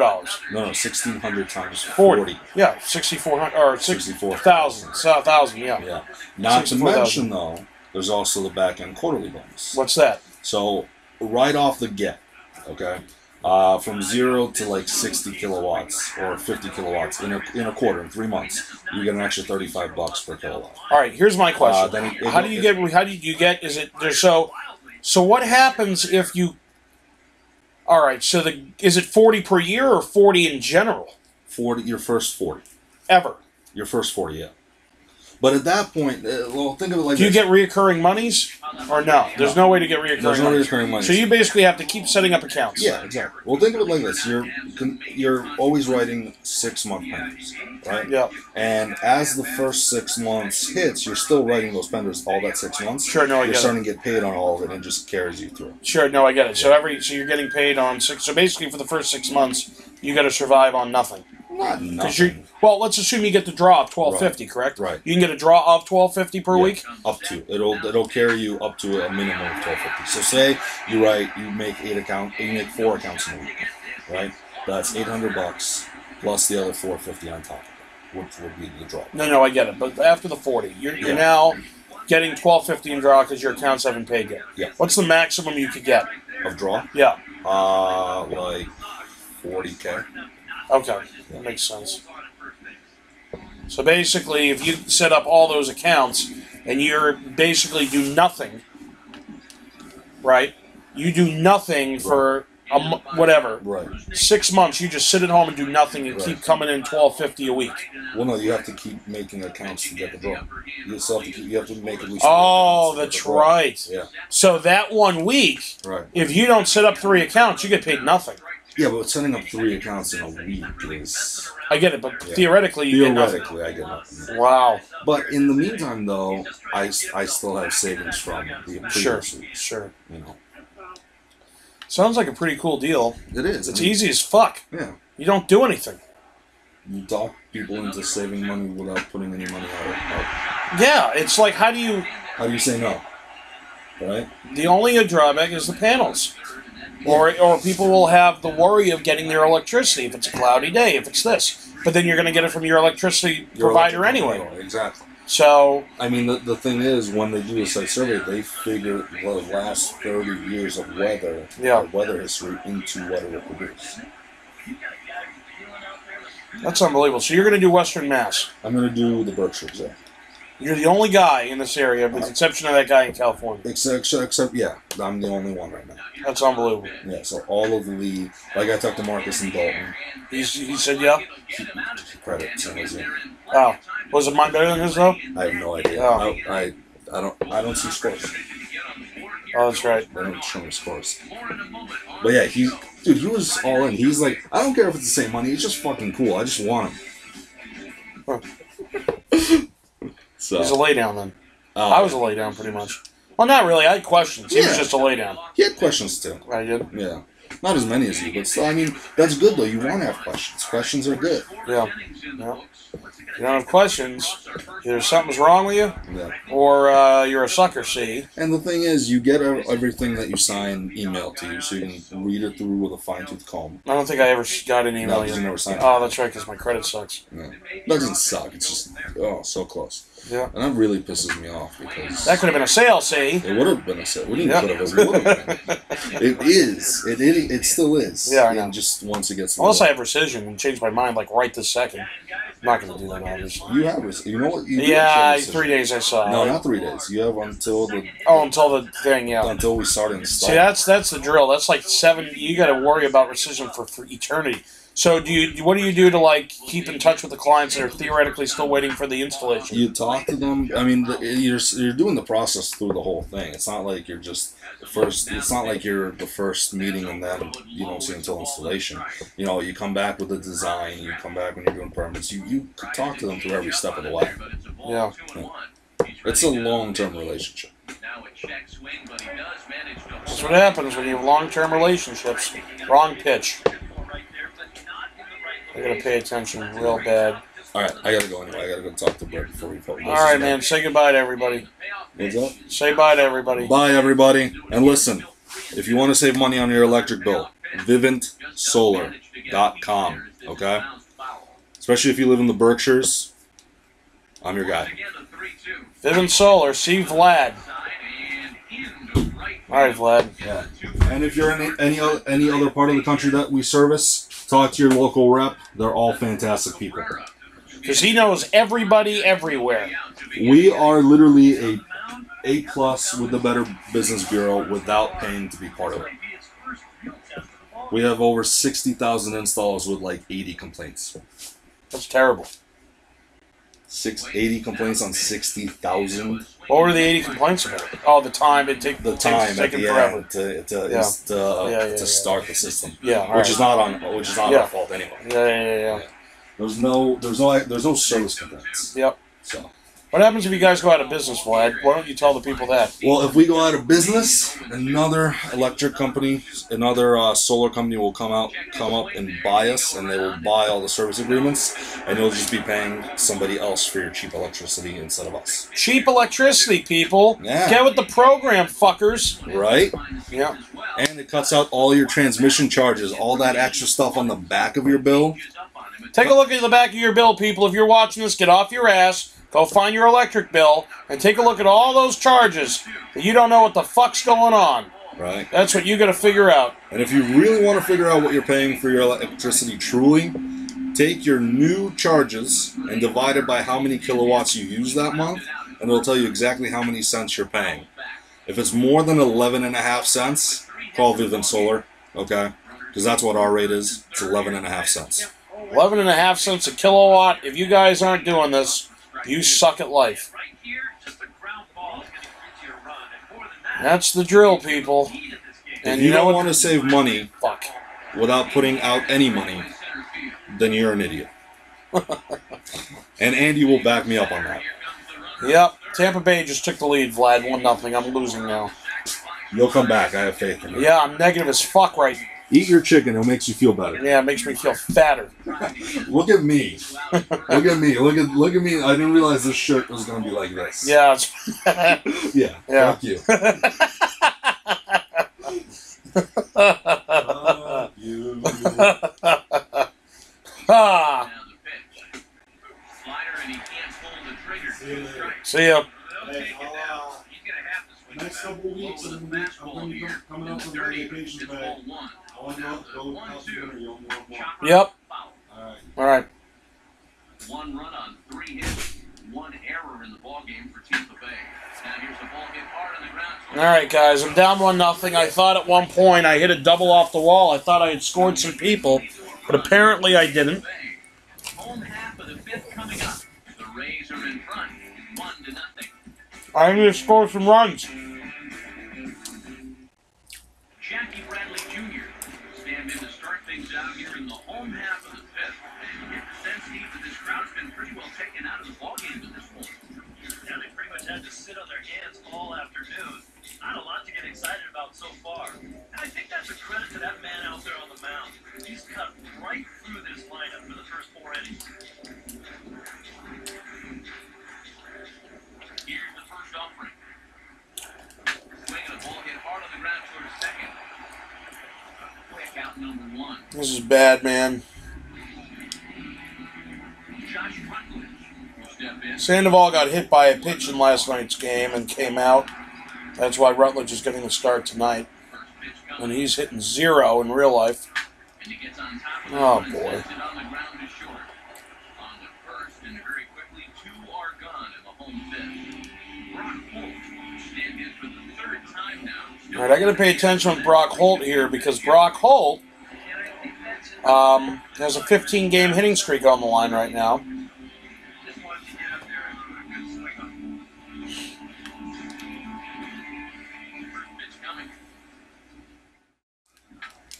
No, 1,600 times 40. Yeah, 6,400 or 6,000. 1,000. Yeah. Yeah. Not to mention though, there's also the back end quarterly bonus. What's that? So right off the get, okay, from 0 to like 60 kilowatts or 50 kilowatts in a quarter in 3 months, you get an extra $35 per kilowatt. All right. Here's my question. Then How do you get? Is it there? So what happens if you? All right. So is it 40 per year or 40 in general? 40. Your first 40. Ever. Your first 40, yeah. But at that point, well, think of it like Do you this. get reoccurring monies? Or no? There's no way to get reoccurring There's no monies. reoccurring monies. So you basically have to keep setting up accounts. Yeah, exactly. Well, think of it like this: you're always writing 6-month payments, right? Yeah. And as the first 6 months hits, you're still writing those payments all that 6 months. Sure, no, I You're get starting to get paid on all of it, and it just carries you through. Sure, no, I get it. So you're getting paid on 6. So basically, for the first 6 months, you got to survive on nothing. Not nothing. Well, let's assume you get the draw of $1,250, correct? Right. You can get a draw of $1,250 per week. Up to it'll carry you up to a minimum of $1,250. So say you make 4 accounts in a week, right? That's $800 plus the other $450 on top of it, which would be the draw. No, I get it. But after the 40, you're now getting $1,250 in draw because your accounts haven't paid yet. Yeah. What's the maximum you could get? Of draw? Yeah. Like 40K. Okay, that makes sense. So basically, if you set up all those accounts and you're basically do nothing, right? You do nothing for whatever. Right. 6 months, you just sit at home and do nothing and keep coming in $1,250 a week. Well, no, you have to keep making accounts to get the draw. You have to make at least. Oh, that's right. Yeah. So that 1 week, Right. if you don't set up 3 accounts, you get paid nothing. Yeah, but setting up 3 accounts in a week is. I get it, but theoretically, you get nothing. Theoretically, I get nothing. Wow. But in the meantime, though, I still have savings from the previous weeks. Sure. You know. Sounds like a pretty cool deal. It is. It's easy as fuck. Yeah. You don't do anything. You talk people into saving money without putting any money out. Yeah, it's like how do you say no? Right? The only drawback is the panels. Or people will have the worry of getting their electricity if it's a cloudy day, if it's this. But then you're going to get it from your electricity provider anyway. Exactly. So, I mean, the thing is, when they do a site survey, they figure the last 30 years of weather, weather history, into what it will produce. That's unbelievable. So you're going to do Western Mass. I'm going to do the Berkshires, yeah. You're the only guy in this area, with the exception of that guy in California. Except, yeah, I'm the only one right now. That's unbelievable. Yeah, so all of the, like I talked to Marcus and Dalton. He said, yeah? Credit, so was it. Oh. Was it mine better than his, though? I have no idea. Oh. I don't see scores. Oh, that's right. They don't show me scores. But yeah, he was all in. He's like, I don't care if it's the same money. It's just fucking cool. I just want him. Huh. So. It was a laydown then. I was a laydown pretty much. Well, not really. I had questions. He was just a laydown. He had questions too. I did? Yeah. Not as many as you, but still, I mean, that's good though. You want to have questions. Questions are good. Yeah. If you don't have questions, either something's wrong with you, or you're a sucker, see? And the thing is, you get everything that you sign emailed to you, so you can read it through with a fine-tooth comb. I don't think I ever got an email No, yet. you never signed it. Oh, that's right, because my credit sucks. Yeah. That doesn't suck. It's just, so close. Yeah. And that really pisses me off because... That could have been a sale, see? It would have been a sale. What do you mean could have? It would have been. It is. It still is. Yeah, I know. And just once it gets... Unless I have rescission and change my mind, like, right this second. I'm not going to do that, obviously. You have rescission. You know what? You 3 days I saw. No, not 3 days. You have until the... Oh, until the thing, yeah. Until we start installing. See, that's the drill. That's like 7... You got to worry about rescission for eternity. So what do you do to, like, keep in touch with the clients that are theoretically still waiting for the installation? You talk to them. I mean, you're doing the process through the whole thing. It's not like you're just the first. It's not like you're the first meeting and then you don't see until installation. You know, you come back with a design. You come back when you're doing permits. You talk to them through every step of the way. Yeah. It's a long-term relationship. That's what happens when you have long-term relationships. Wrong pitch. I gotta pay attention real bad. All right, I gotta go anyway. I gotta go talk to Brett before we post. All right, man. Say goodbye to everybody. What's up? Say bye to everybody. Bye, everybody. And listen, if you want to save money on your electric bill, vivintsolar.com. Okay? Especially if you live in the Berkshires, I'm your guy. Vivint Solar. See Vlad. All right, Vlad. Yeah. And if you're in any other part of the country that we service, talk to your local rep. They're all fantastic people. Because he knows everybody everywhere. We are literally a A+ with the Better Business Bureau without paying to be part of it. We have over 60,000 installs with like 80 complaints. That's terrible. 80 complaints on 60,000. What were the 80 complaints about? Oh, the time it takes. The time at taking the forever. end to start the system. Yeah, all which right. is not our fault anyway. Yeah. There's no service complaints. Yep. So. What happens if you guys go out of business, Vlad? Why don't you tell the people that? Well, if we go out of business, another electric company, another solar company will come up and buy us, and they will buy all the service agreements, and you'll just be paying somebody else for your cheap electricity instead of us. Cheap electricity, people. Yeah. Get with the program, fuckers. Right? Yeah. And it cuts out all your transmission charges, all that extra stuff on the back of your bill. Take a look at the back of your bill, people. If you're watching this, get off your ass. Go find your electric bill and take a look at all those charges that you don't know what the fuck's going on. Right. That's what you got to figure out. And if you really want to figure out what you're paying for your electricity truly, take your new charges and divide it by how many kilowatts you use that month, and it'll tell you exactly how many cents you're paying. If it's more than 11.5 cents, call Vivint Solar, okay? Because that's what our rate is. It's 11.5 cents. 11.5 cents a kilowatt. If you guys aren't doing this, you suck at life. That's the drill, people. And you don't want to save money Fuck. without putting out any money, then you're an idiot. And Andy will back me up on that. Yep. Tampa Bay just took the lead, Vlad. 1-0. I'm losing now. You'll come back. I have faith in you. Yeah, I'm negative as fuck right now. Eat your chicken. It makes you feel better. Yeah, it makes me feel fatter. Look at me. Look at me. Look at me. I didn't realize this shirt was going to be like this. Yeah. Yeah. Fuck you. Fuck you. Ah. See ya. Next couple weeks, I'm coming up from my vacation back. I want to go out to dinner. You'll more. Yep. All right. One run on 3 hits, 1 error in the ballgame for Tampa Bay. Now here's the ball hit hard on the ground. All right, guys. I'm down 1-0. I thought at one point I hit a double off the wall. I thought I had scored some people, but apparently I didn't. Home half of the 5th coming up. The Rays are in front, 1-0. I need to score some runs. Jackie Bradley Jr. stand in to start things out here in the home half of the 5th. And you get the sense, Steve, that this crowd's been pretty well taken out of the ballgame at this point. Yeah, they pretty much had to sit on their hands all afternoon. Not a lot to get excited about so far. And I think that's a credit to that man out there on the mound. He's cut right through this lineup for the first 4 innings. Here's the first offering. Swinging a ball hit hard on the ground towards second. Quick out number 1. This is bad, man. Josh Rutledge will step in. Sandoval got hit by a pitch in last night's game and came out. That's why Rutledge is getting the start tonight. First pitch coming. And he's hitting 0 in real life. And he gets on top of Oh, it. boy. Sets it on the ground to short. On the first, and very quickly, 2 are gone in the home 5th. Brock Holt will stand in for the 3rd time now. All right, I got to pay attention with Brock Holt here because Brock Holt has a 15-game hitting streak on the line right now. Just wanted to get up there and put a good swing on. First pitch coming.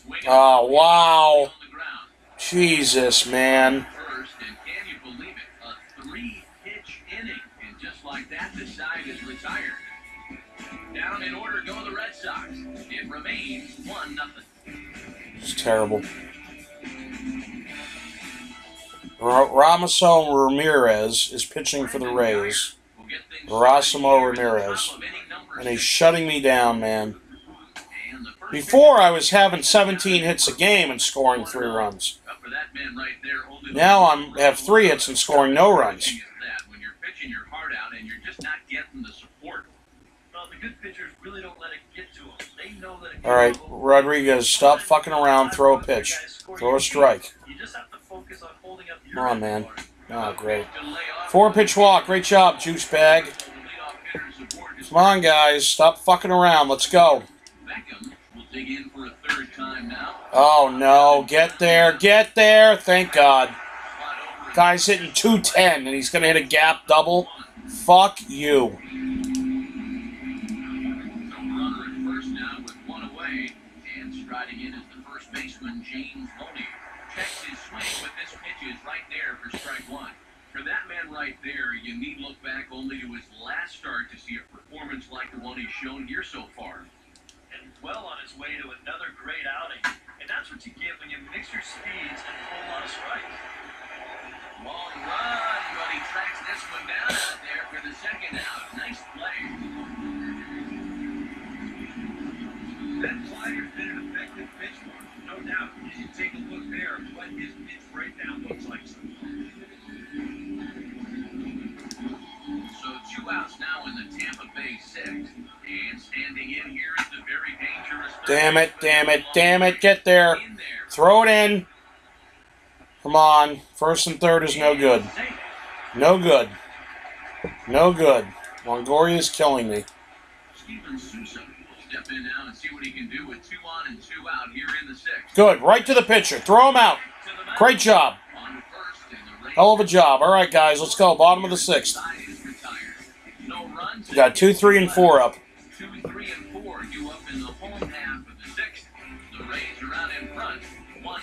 Swinging Oh, wow. on the ground. Jesus, man. First, and can you believe it? A 3-pitch inning, and just like that, the side is retired. Down Sox. It remains 1-0. It's terrible. Ramaso Ramirez is pitching for the Rays. Erasmo Ramirez. And he's shutting me down, man. Before, I was having 17 hits a game and scoring 3 runs. Now I have 3 hits and scoring no runs. When you're pitching your heart out and you're just not getting the support. Well, the good pitchers really don't let it get to them. They know that it All right, Rodriguez, stop fucking around. Throw a pitch. Throw a strike. You just have to focus on holding up your Come on, man. Oh, great. To lay off 4-pitch walk. Great job, juice bag. the leadoff hitter support is Come on, guys. Stop fucking around. Let's go. Beckham will dig in for a 3rd time now. Oh, no. Get there. Get there. Thank God. Guy's hitting 210, and he's going to hit a gap double. Fuck you. No runner at first now with 1 away. And striding in is the first baseman, James Loney. Checks his swing, but this pitch is right there for strike 1. For that man right there, you need look back only to his last start to see a performance like the one he's shown here so far. and well on his way to another great outing. And that's what you get when you mix your speeds and pull a lot of strikes. Long run, but he tracks this one down out there for the 2nd out. Nice play. That slider's been an effective pitch for him, no doubt. You should take a look there at what his pitch breakdown looks like. So 2 outs now in the Tampa Bay 6th. And standing in here is the very dangerous... Damn it, damn it, damn it. Get there. Throw it in. Come on. 1st and 3rd is no good. No good. No good. Longoria is killing me. Steven Souza will step in now and see what he can do with 2 on and 2 out here in the 6th. Good. Right to the pitcher. Throw him out. Great job. On to first, and the Rays Hell of a job. All right, guys. Let's go. Bottom of the 6th. side is retired. No runs. We got 2, 3, and 4 up. 2, 3, and 4 due up in the home half of the 6th. The Rays are out in front, 1-0.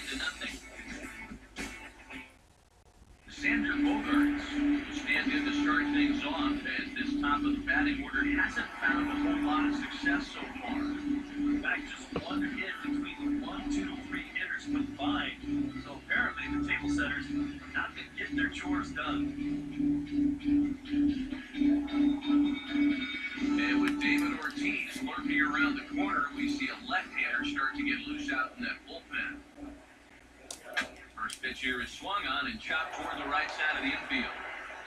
Sander Bogarts will stand in to start things off as this top of the batting order hasn't found a whole lot of success so far. In fact, just 1 hit between the 1, 2, 3 hitters combined. So apparently the table setters have not been getting their chores done. And with David Ortiz lurking around the corner, we see a left-hander start to get loose out in that bullpen. First pitch here is swung on and chopped toward the right side of the infield.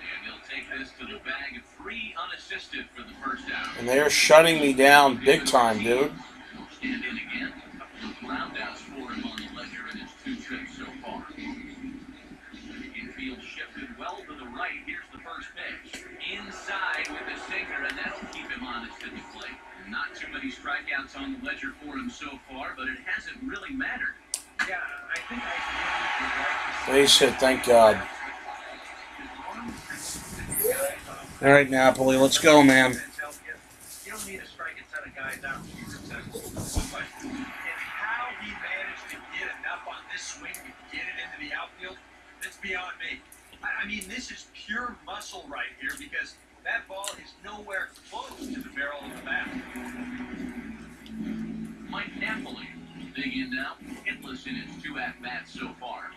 And he'll take this to the bag of 3 unassisted for the 1st out. And they are shutting me down big time, dude. He'll stand in again. Roundouts for him on the ledger in his 2 trips so far. Infield shifted well to the right. Here's the first pitch. Inside with the sinker, and that'll keep him honest at the plate. Not too many strikeouts on the ledger for him so far, but it hasn't really mattered. Yeah, I think I Base hit, thank God. All right, Napoli, let's go, man. You don't need to strike a ton of guys out to be successful. But how he managed to get enough on this swing to get it into the outfield, it's beyond me. I mean, this is pure muscle right here because that ball is nowhere close to the barrel of the bat. Mike Napoli will dig in now, hitless in his 2 at-bats so far.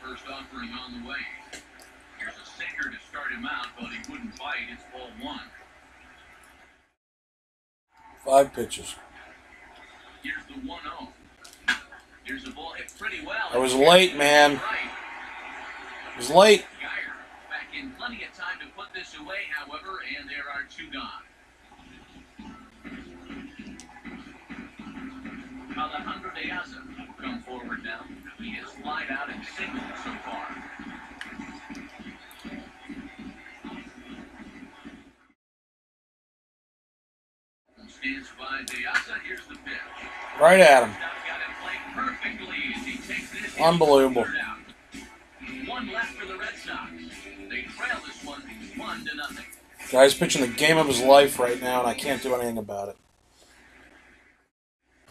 First offering on the way. Here's a sinker to start him out, but he wouldn't bite. It's ball 1. 5 pitches. Here's the 1-0. Here's the ball hit pretty well. I was late, man. Right. I was late. Geyer back in plenty of time to put this away, however, and there are 2 gone. Alejandro De Aza will come forward now. He has flied out and singled so far. Stands by De Aza. Here's the pitch. Right at him. Got it played perfectly as he takes this. Unbelievable. 1 left for the Red Sox. They trail this one 1-0. Guy's pitching the game of his life right now, and I can't do anything about it.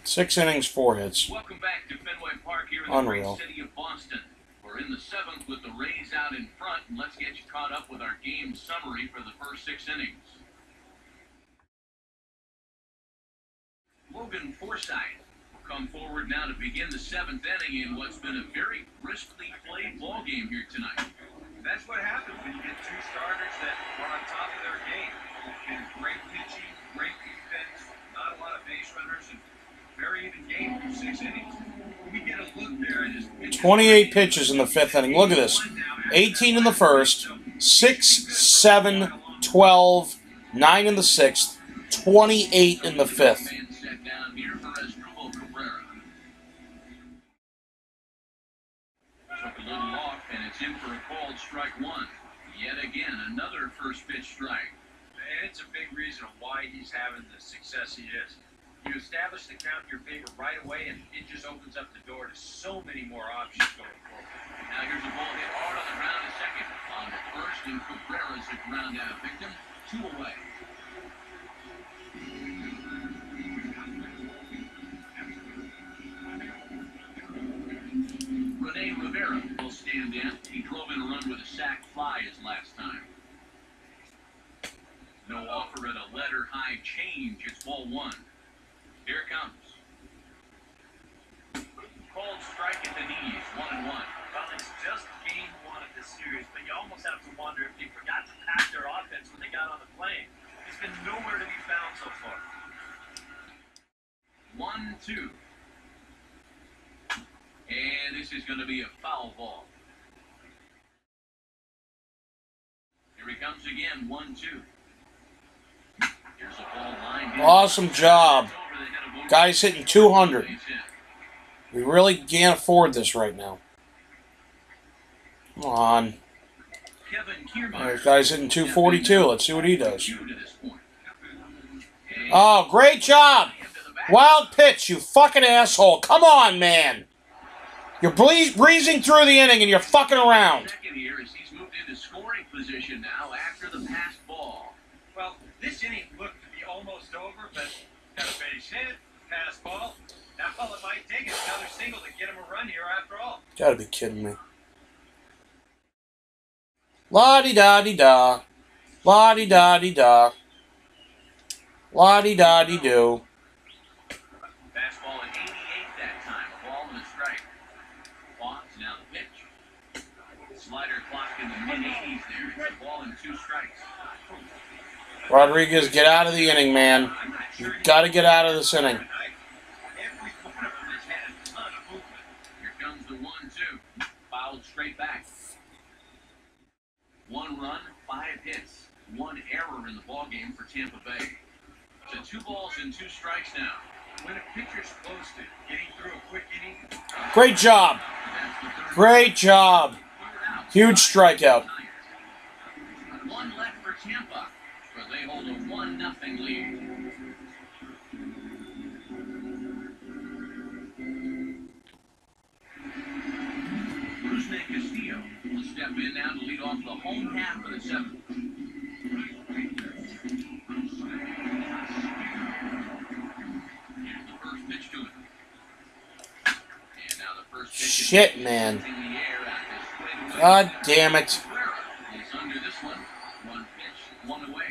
6 innings, 4 hits. Welcome back to Fenway Park here in the Unreal. great city of Boston. We're in the 7th with the Rays out in front, and let's get you caught up with our game summary for the first 6 innings. Logan Forsythe will come forward now to begin the 7th inning in what's been a very briskly played ball game here tonight. That's what happens when you get two starters that are on top of their game. And great pitching, great defense, not a lot of base runners, and very even game for 6 innings. We get a look there at his 28 pitches in the 5th inning. Look at this. 18 in the first, 6, 7, 12, 9 in the 6th, 28 in the 5th. Set down here for Estrella Cabrera. Took a little off, and it's in for a called strike 1. Yet again, another first pitch strike. And it's a big reason why he's having the success he is. You establish the count in your favor right away, and it just opens up the door to so many more options going forward. Now here's a ball hit hard on the ground to second. On the first, and Cabrera's a ground out victim. 2 away. Rene Rivera will stand in. He drove in a run with a sac fly his last time. No offer at a letter high change. It's ball 1. Here it comes. Called strike at the knees. 1-1. Well, it's just game 1 of this series, but you almost have to wonder if they forgot to pack their offense when they got on the plane. It's been nowhere to be found so far. 1-2. And this is going to be a foul ball. Here he comes again. 1-2. Here's a ball line. Awesome job. Guy's hitting 200. We really can't afford this right now. Come on. This guy's hitting 242. Let's see what he does. Oh, great job. Wild pitch, you fucking asshole. Come on, man. You're breezing through the inning and you're fucking around. Second here as he's moved into scoring position now after the pass ball. Well, this inning looked to be almost over, but got a base hit, pass ball. Now all it might take is another single to get him a run here after all. Gotta be kidding me. La-di-da-di-da. La-di-da-di-da. La-di-da-di-do. Fastball at 88 that time. A ball and a strike. Pause, now the pitch. Slider clock in the mid-80s there. It's a ball and 2 strikes. Rodriguez, get out of the inning, man. You've got to get out of this inning. Every one of them has had a ton of movement. Here comes the 1-2. Fouled straight back. 1 run, 5 hits. 1 error in the ballgame for Tampa Bay. So 2 balls and 2 strikes now. When a pitcher's close to getting through a quick inning, Great job. Great job. Huge strikeout. 1 left for Tampa, where they hold a 1-0 lead. Rusney Castillo will step in now to lead off the home half of the 7th. Here's the first pitch to him. And now the first pitch. Shit, man. In the air at this plate. God damn it. Is under this one. 1 pitch, 1 away.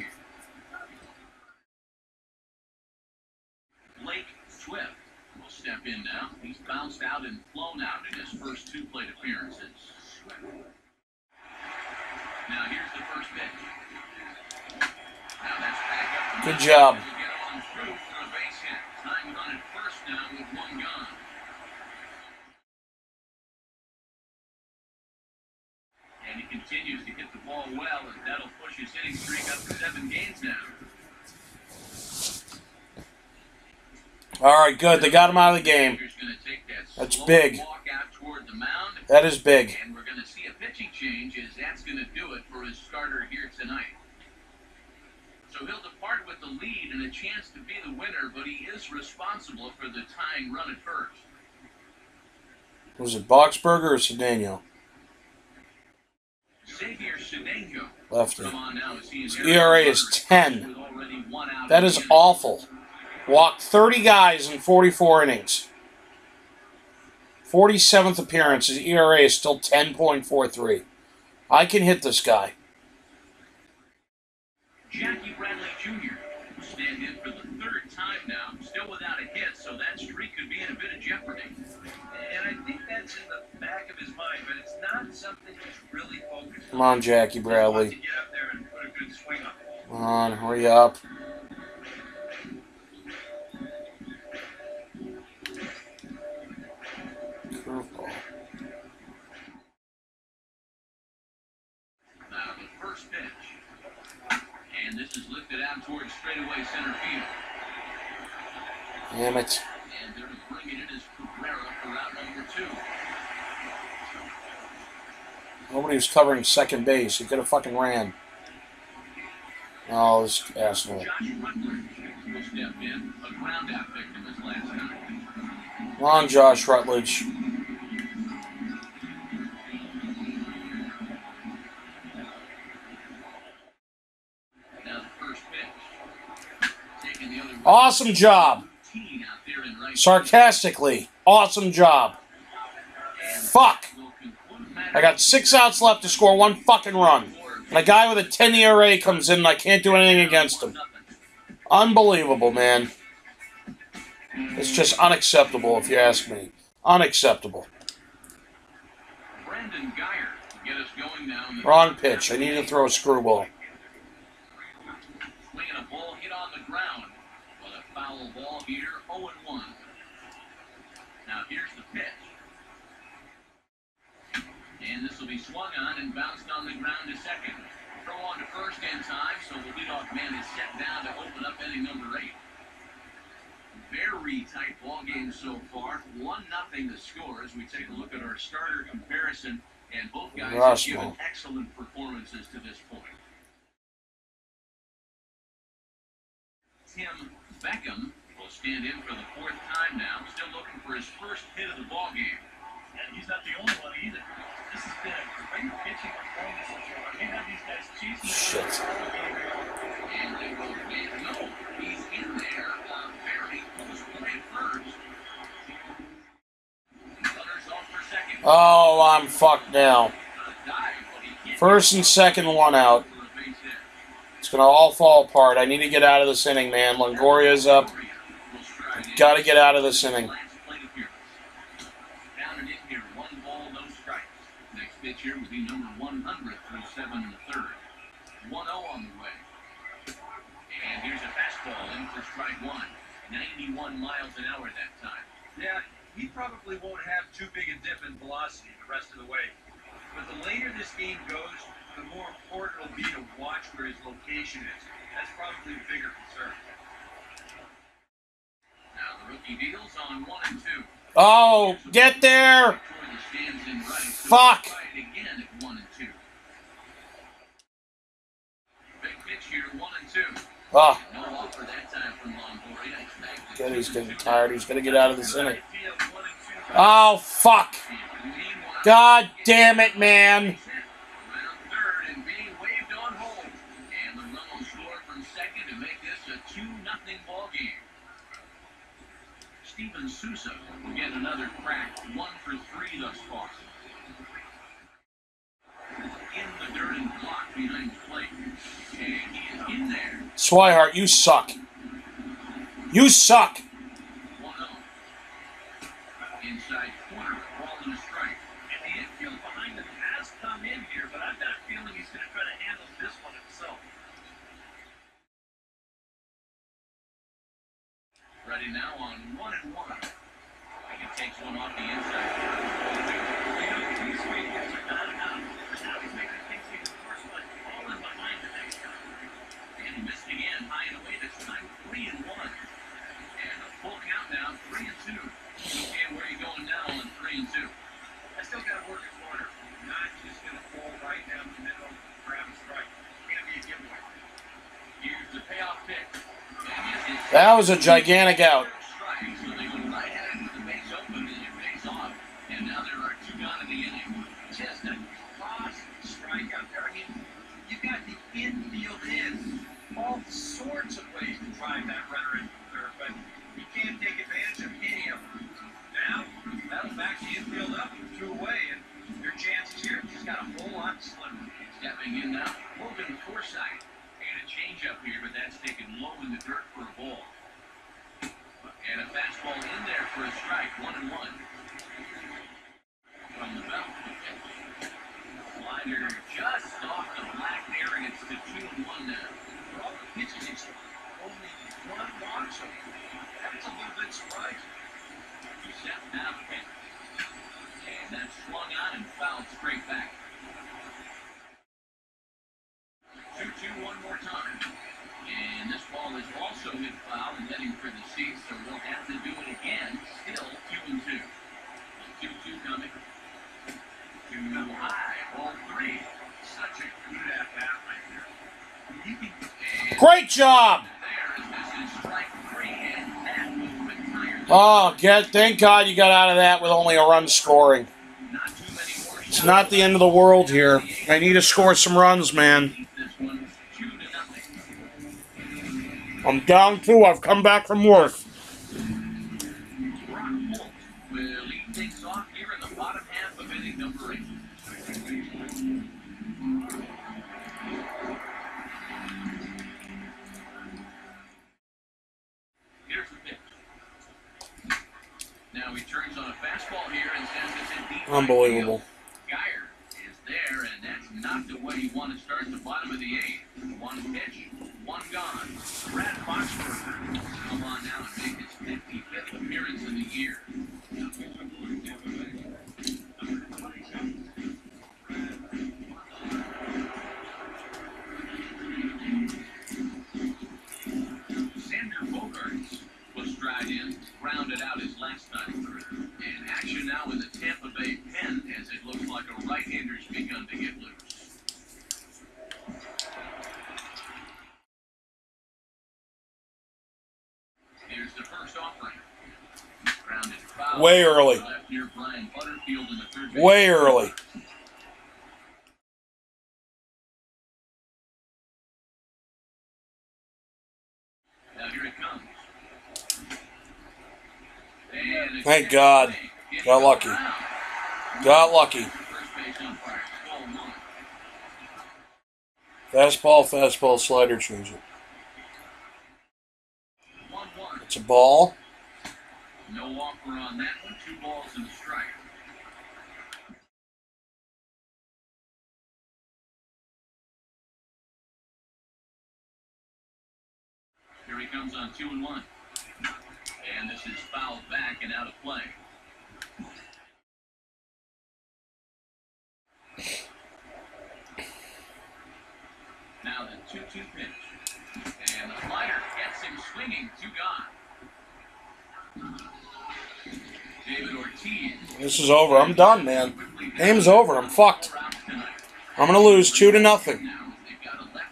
Blake Swift will step in now. He's bounced out and flown out in his first 2 plate appearances. Now here's the first pitch. Now that's back up. Good job. He'll get on through for a base hit. Tying run at first now with 1 gone. And he continues to hit the ball well, and that'll push his hitting streak up to 7 games now. All right, good. They got him out of the game. He's going to take that That's slow big. walk out toward the mound. That is big. And we're going to see a pitching change as that's going to do it for his starter here tonight. So he'll depart with the lead and a chance to be the winner, but he is responsible for the tying run at first. Was it Boxberger or Cedeno? Xavier Lefty. Come on now, as he His ERA is 10. with already 1 out. That is awful. Walked 30 guys in 44 innings. 47th appearance. His ERA is still 10.43. I can hit this guy. Jackie Bradley Jr. will stand in for the third time now, still without a hit, so that streak could be in a bit of jeopardy. And I think that's in the back of his mind, but it's not something he's really focused on. Come on, Jackie Bradley. He wants to get up there and put a good swing on it. Come on, hurry up. Curveball. Now the first pitch. And this is lifted out towards straightaway center field. Damn it. And they're bringing it as Cabrera for out number 2. Nobody was covering second base. He could have fucking ran. Oh, this asshole. Josh Rutledge will step in. A ground out victim his last time. Come on, Josh Rutledge. Now the first pitch. Taking the other way. Awesome job. Routine out there in right Sarcastically. Awesome job. Fuck. field will conclude matters. I got 6 outs left to score 1 fucking run. And a guy with a 10 ERA comes in and I can't do anything against him. Unbelievable, man. It's just unacceptable, if you ask me. Unacceptable. Brandon Geyer will get us going now. in the Wrong pitch. I need to throw a screwball. Swinging a ball hit on the ground. Well, a foul ball here, 0-1. Now here's the pitch. And this will be swung on and bounced on the ground to second. Throw on to first in time, so the leadoff man is set down to open up inning number 8. Very tight ball game so far. 1-0 the score as we take a look at our starter comparison. And both guys have given excellent performances to this point. Tim Beckham will stand in for the 4th time now, still looking for his first hit of the ball game. And he's not the only one either. This has been a great pitching performance so far. They have these guys chasing Shit. And they go big. No, he's in there. Very close play first. Runners off for second. Oh, I'm fucked now. First and second, 1 out. It's going to all fall apart. I need to get out of this inning, man. Longoria's up. Got to get out of this inning. Down and in here, 1 ball, no strikes. Next pitch here will be number 100 through 7 1/3. 1-0 on the way. And here's a fastball in for strike 1. 91 miles an hour that time. Yeah, he probably won't have too big a dip in velocity the rest of the way. But the later this game goes, the more important it'll be to watch where his location is. That's probably the bigger concern. Now the rookie deals on 1 and 2. Oh, get there! Toward the stands in right. Fuck! Try it again at 1 and 2. Big pitch here, 1 and 2. Oh, No offer that time from Longoria. good, he's getting tired. He's going to get out of this inning. Oh, fuck! God damn it, man! Around third and being waved on hold. And the run will score from second to make this a 2-0 ball game. Steven Sousa will get another crack. 1 for 3 thus far. In the dirt and block behind the plate. And he is in there. Swihart, you suck. You suck! 1-0. Inside corner, ball and a strike. And the infield behind him has come in here, but I've got a feeling he's going to try to handle this one himself. Ready now on 1 and 1. He takes one off the inside. These swing hits are not enough. Now he's making things even worse, but all in behind the next time. And he missed again, high and away this time, 3 and 1. And a full count now, 3 and 2. Okay, where are you going now on 3 and 2? I still got to work a corner. Not just going to fall right down the middle, grab a strike. It's going to be a giveaway. Here's the payoff pick. That was a gigantic out. Strike, so they go right at it with the base open and it pays off. And now there are 2 gone in the inning. Just a cross strikeout there. I mean, you got the infield in. All sorts of ways to drive that runner into third, but coming in now. Logan Forsythe. And a changeup here, but that's taken low in the dirt for a ball. And a fastball in there for a strike. 1-1. From the belt. Slider just off the black there, and it's to 2-1 now. For all the pitches, only one walk, so that's a little bit surprising. He's set now. And that's swung on and fouled straight back. 2-2 one more time. And this ball is also hit foul and heading for the seats, so we'll have to do it again. Still 2-2. 2-2 coming. Too high. Ball 3. Such a good at-bat right there. You can Great job! There, as this is strike 3, and that movement tires. Oh, thank God you got out of that with only a run scoring. Not too many more It's not the end of the world here. I need to score some runs, man. This one 2-0. I'm down 2. I've come back from work. Brock Holt will lead things off here in the bottom half of inning number 8. Here's the pitch. Now he turns on a fastball here and sends it in deep. Unbelievable. Geyer is there, and that's not the way you want to start the bottom of the 8th. One pitch, one gone. Brad Boxberger come on now and make his 55th appearance in the year. Xander Bogaerts was stride in, rounded out his last time through. And action now in the Tampa Bay pen as it looks like a right-hander's begun to get loose. Here's the first offering. Grounded foul. Way early. Left near Brian Butterfield in the third base. Way early. Now here it comes. And Thank God. Got lucky. Got lucky. First base umpire, ball 1. Fastball, slider, change it. 1-1. It's a ball. No offer on that one. 2 balls and a strike. Here he comes on 2-1. And this is fouled back and out of play. Now the 2-2 pitch. And the slider gets him swinging. 2 gone. David Ortiz. This is over. I'm done, man. Game's over. I'm fucked. I'm going to lose 2-0.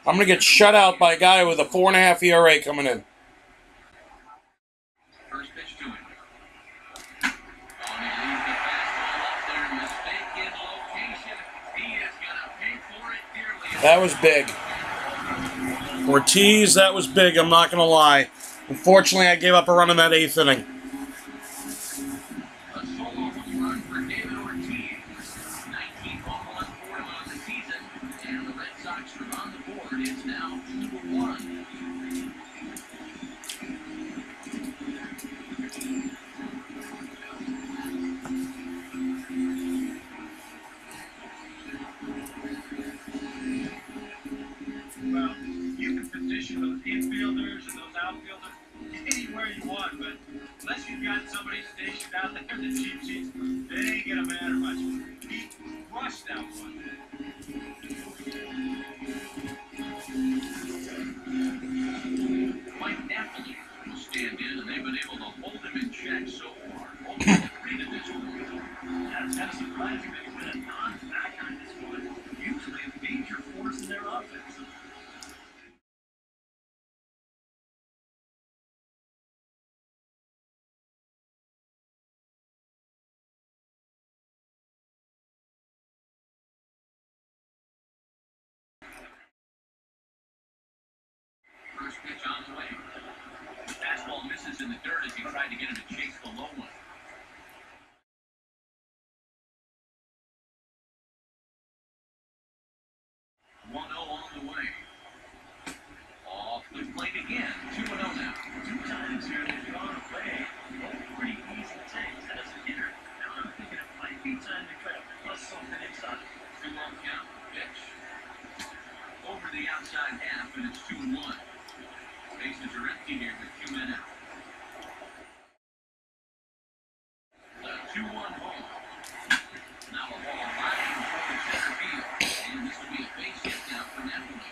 I'm going to get shut out by a guy with a 4.5 ERA coming in. First pitch to him. Oh, he leaves the fastball up there. Mistaken location. He is going to pay for it dearly. That was big. Ortiz, that was big. I'm not going to lie. Unfortunately, I gave up a run in that 8th inning. A solo home run for David Ortiz. 19 home runs for him on the season. And the Red Sox are on the board. It's now 2-1. Well, you can position those infielders and those outfielders anywhere you want, but unless you've got somebody stationed out there in the cheap seats, they ain't gonna matter much. He rushed that one. Mike Napoli will stand in, and they've been able to hold him in check so far. Only 3 to this point. Yeah, it's kind of surprising that he went a non-back on this one. Usually a major force in their offense. First pitch on the way. Fastball misses in the dirt as he tried to get him to chase the low one. time to cut. Plus something inside. 2-1 count. Pitch. Over the outside half, and it's 2-1. Bases are empty here with 2 men out. The 2-1 home. Now a ball line toward center field. And this will be a base hit now for Napoli.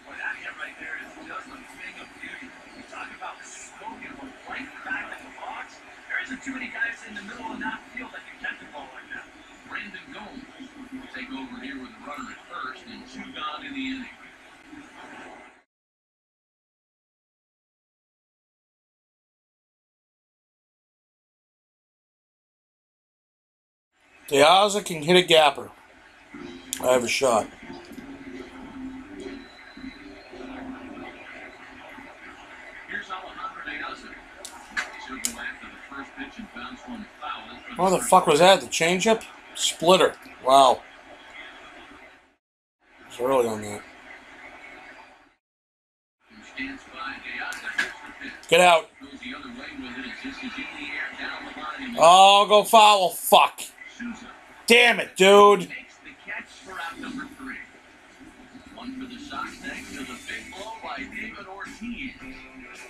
Boy, that hit right there is just a thing of beauty. You talk about smoking one right back in the box. There isn't too many guys in the middle of that field that can catch a ball like that. Brandon Gomes will take over here with a runner at first and 2 gone in the inning. Diaz can hit a gapper. I have a shot. Here's Alejandro Diaz. He'll go after the first pitch and bounce one foul. What the fuck was that? The changeup? Splitter. Wow. It's early on that. Stands by Diaz. Hits the pitch. Get out. Goes the other way with it as this is in the air down the line. Oh, go foul. Fuck. Souza Damn it, dude. makes the catch for out number 3. One for the Sox thanks to the big blow by David Ortiz.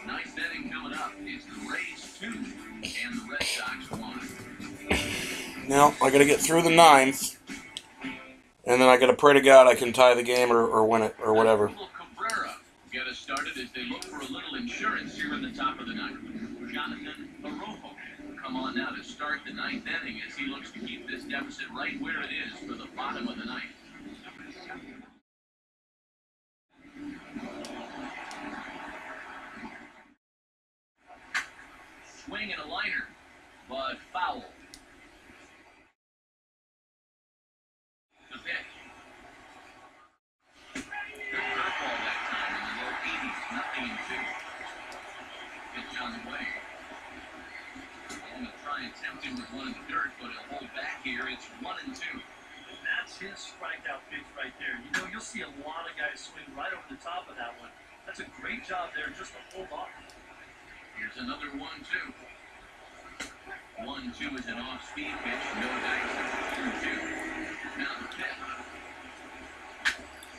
Nice inning coming up. It's the Rays 2 and the Red Sox 1. Now, I gotta get through the 9th. And then I gotta pray to God I can tie the game or win it or whatever. Cabrera get us started as they look for a little insurance here in the top of the 9th. Jonathan Arrojo come on now to start the 9th inning as he looks to keep this deficit right where it is for the bottom of the 9th. Swing and a liner, but foul. The pitch. Good curveball that time in the low 80s, 0-2. Pitch on the way. I'm going to try and tempt him with one in the dirt, but he'll hold back here. It's 1-2. That's his strikeout pitch right there. You know, you'll see a lot of guys swing right over the top of that one. That's a great job there just to hold off. Here's another 1-2. 1-2 is an off-speed pitch. No dice. 2-2. Now the pitch.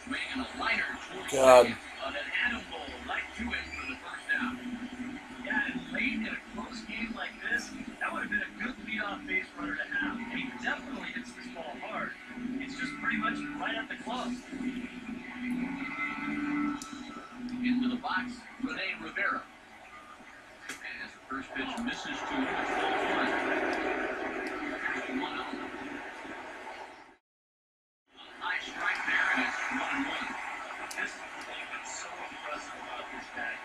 Swing and a liner towards God. second. But an Adam Bowl right to him for the first out. Yeah, and late in a close game like this, that would have been a good leadoff base runner to have. And he definitely hits this ball hard. It's just pretty much right at the glove. Into the box, Rene Rivera. And as the first pitch misses to him, it's ball 1. 1-0. High strike there, and it's 1-1. This is the thing that's so impressive about this guy.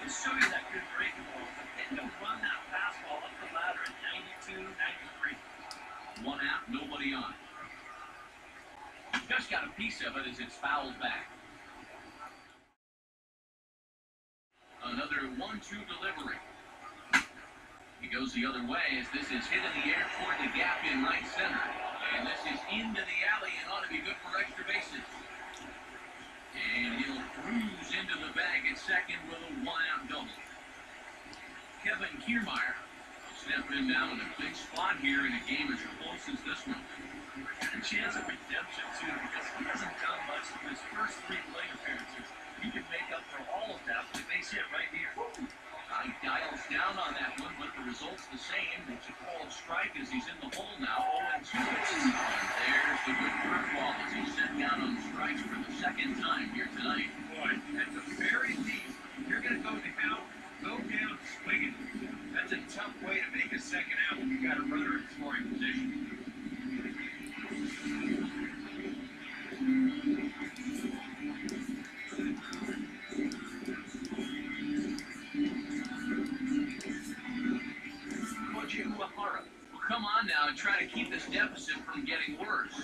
He'll show you that good breaking ball, but then he'll run that fastball up the ladder at 92, 93. 1 out, nobody on. Just got a piece of it as it's fouled back. Another 1-2 delivery. He goes the other way as this is hit in the air toward the gap in right center. And this is into the alley and ought to be good for extra bases. And he'll cruise into the bag at second with a 1-out double. Kevin Kiermaier will step in now in a big spot here in a game as close as this one. And a chance of redemption, too, because he hasn't done much in his first 3 plate appearances. He can make up for all of that with a base hit right here. He dials down on that one, but the result's the same. It's a called strike as he's in the hole now, 0-2. And there's the good curveball as he's set down on strikes for the second time here tonight. Boy, at the very least, you're going to go down swinging. That's a tough way to make a second out when you got a runner in scoring position. Come on now and try to keep this deficit from getting worse.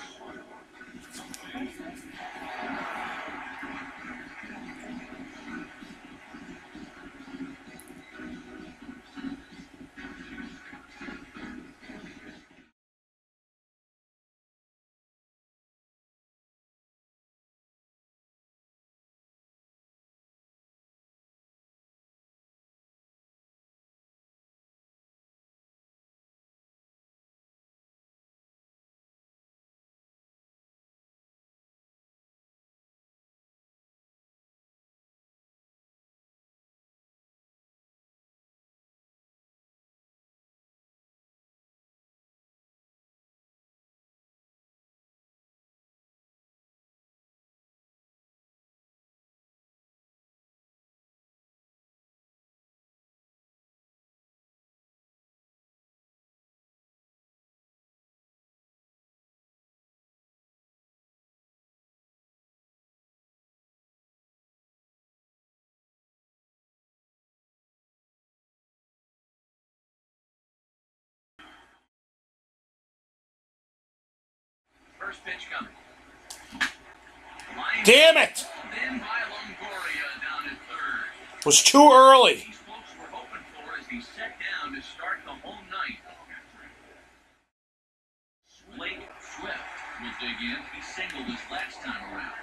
first pitch coming. Damn it! Then by Longoria down at third. Was too early. These folks were hoping for as he set down to start the home ninth. Blake Swift will dig in. He singled his last time around.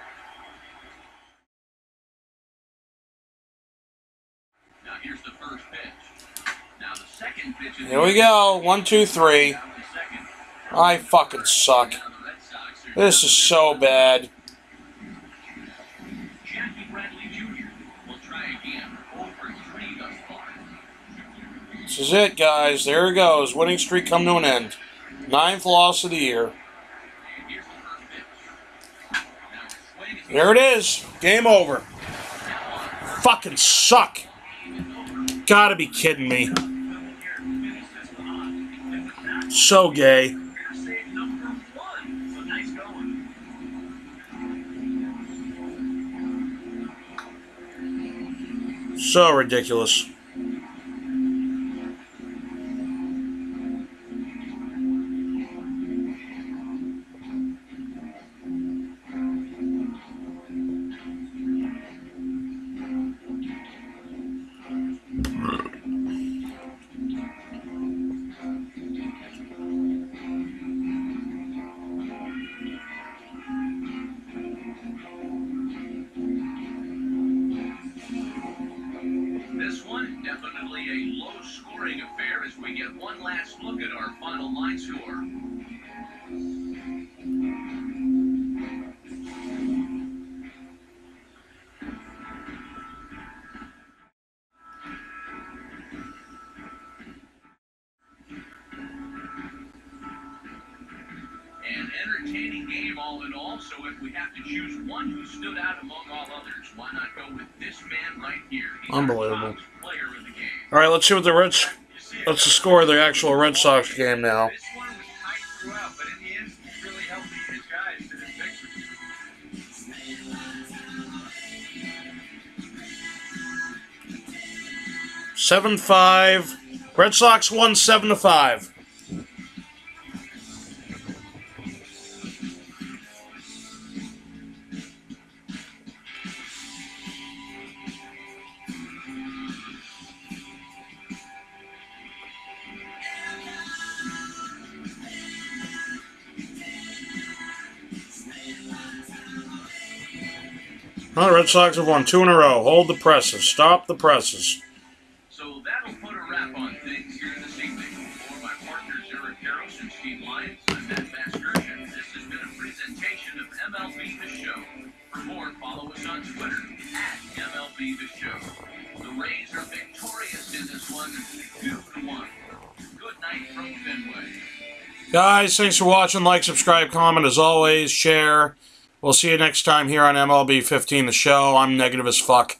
Now here's the first pitch. Now the second pitch. Here we go. 1, 2, 3. I fucking suck. This is so bad. Jackie Bradley Jr. will try again. Over 3 thus far. This is it, guys. There it goes. Winning streak come to an end. 9th loss of the year. Here's the first pitch. Now the swing is There it is. Game over. Fucking suck. Gotta be kidding me. So gay. Save number 1. So nice going. So ridiculous. This one, definitely a low-scoring affair as we get one last look at our final line score. An entertaining game all in all, so if we have to choose one who stood out among all others, why not go with this man right here? He's our Unbelievable. top player in the game. All right, let's see what what's the score of the actual Red Sox game now. This one was tight throughout, but in the end, he really helped his guys to this victory. 7-5. Red Sox won 7-5. Well, the Red Sox have won 2 in a row. Hold the presses. Stop the presses. So that'll put a wrap on things here this evening. For my partners, Eric Harris and Steve Lyons, I'm Matt Vasgersian. This has been a presentation of MLB The Show. For more, follow us on Twitter at MLB The Show. The Rays are victorious in this one, 2-1. Good night from Fenway. Guys, thanks for watching. Like, subscribe, comment, as always, share. We'll see you next time here on MLB 15 The Show. I'm negative as fuck.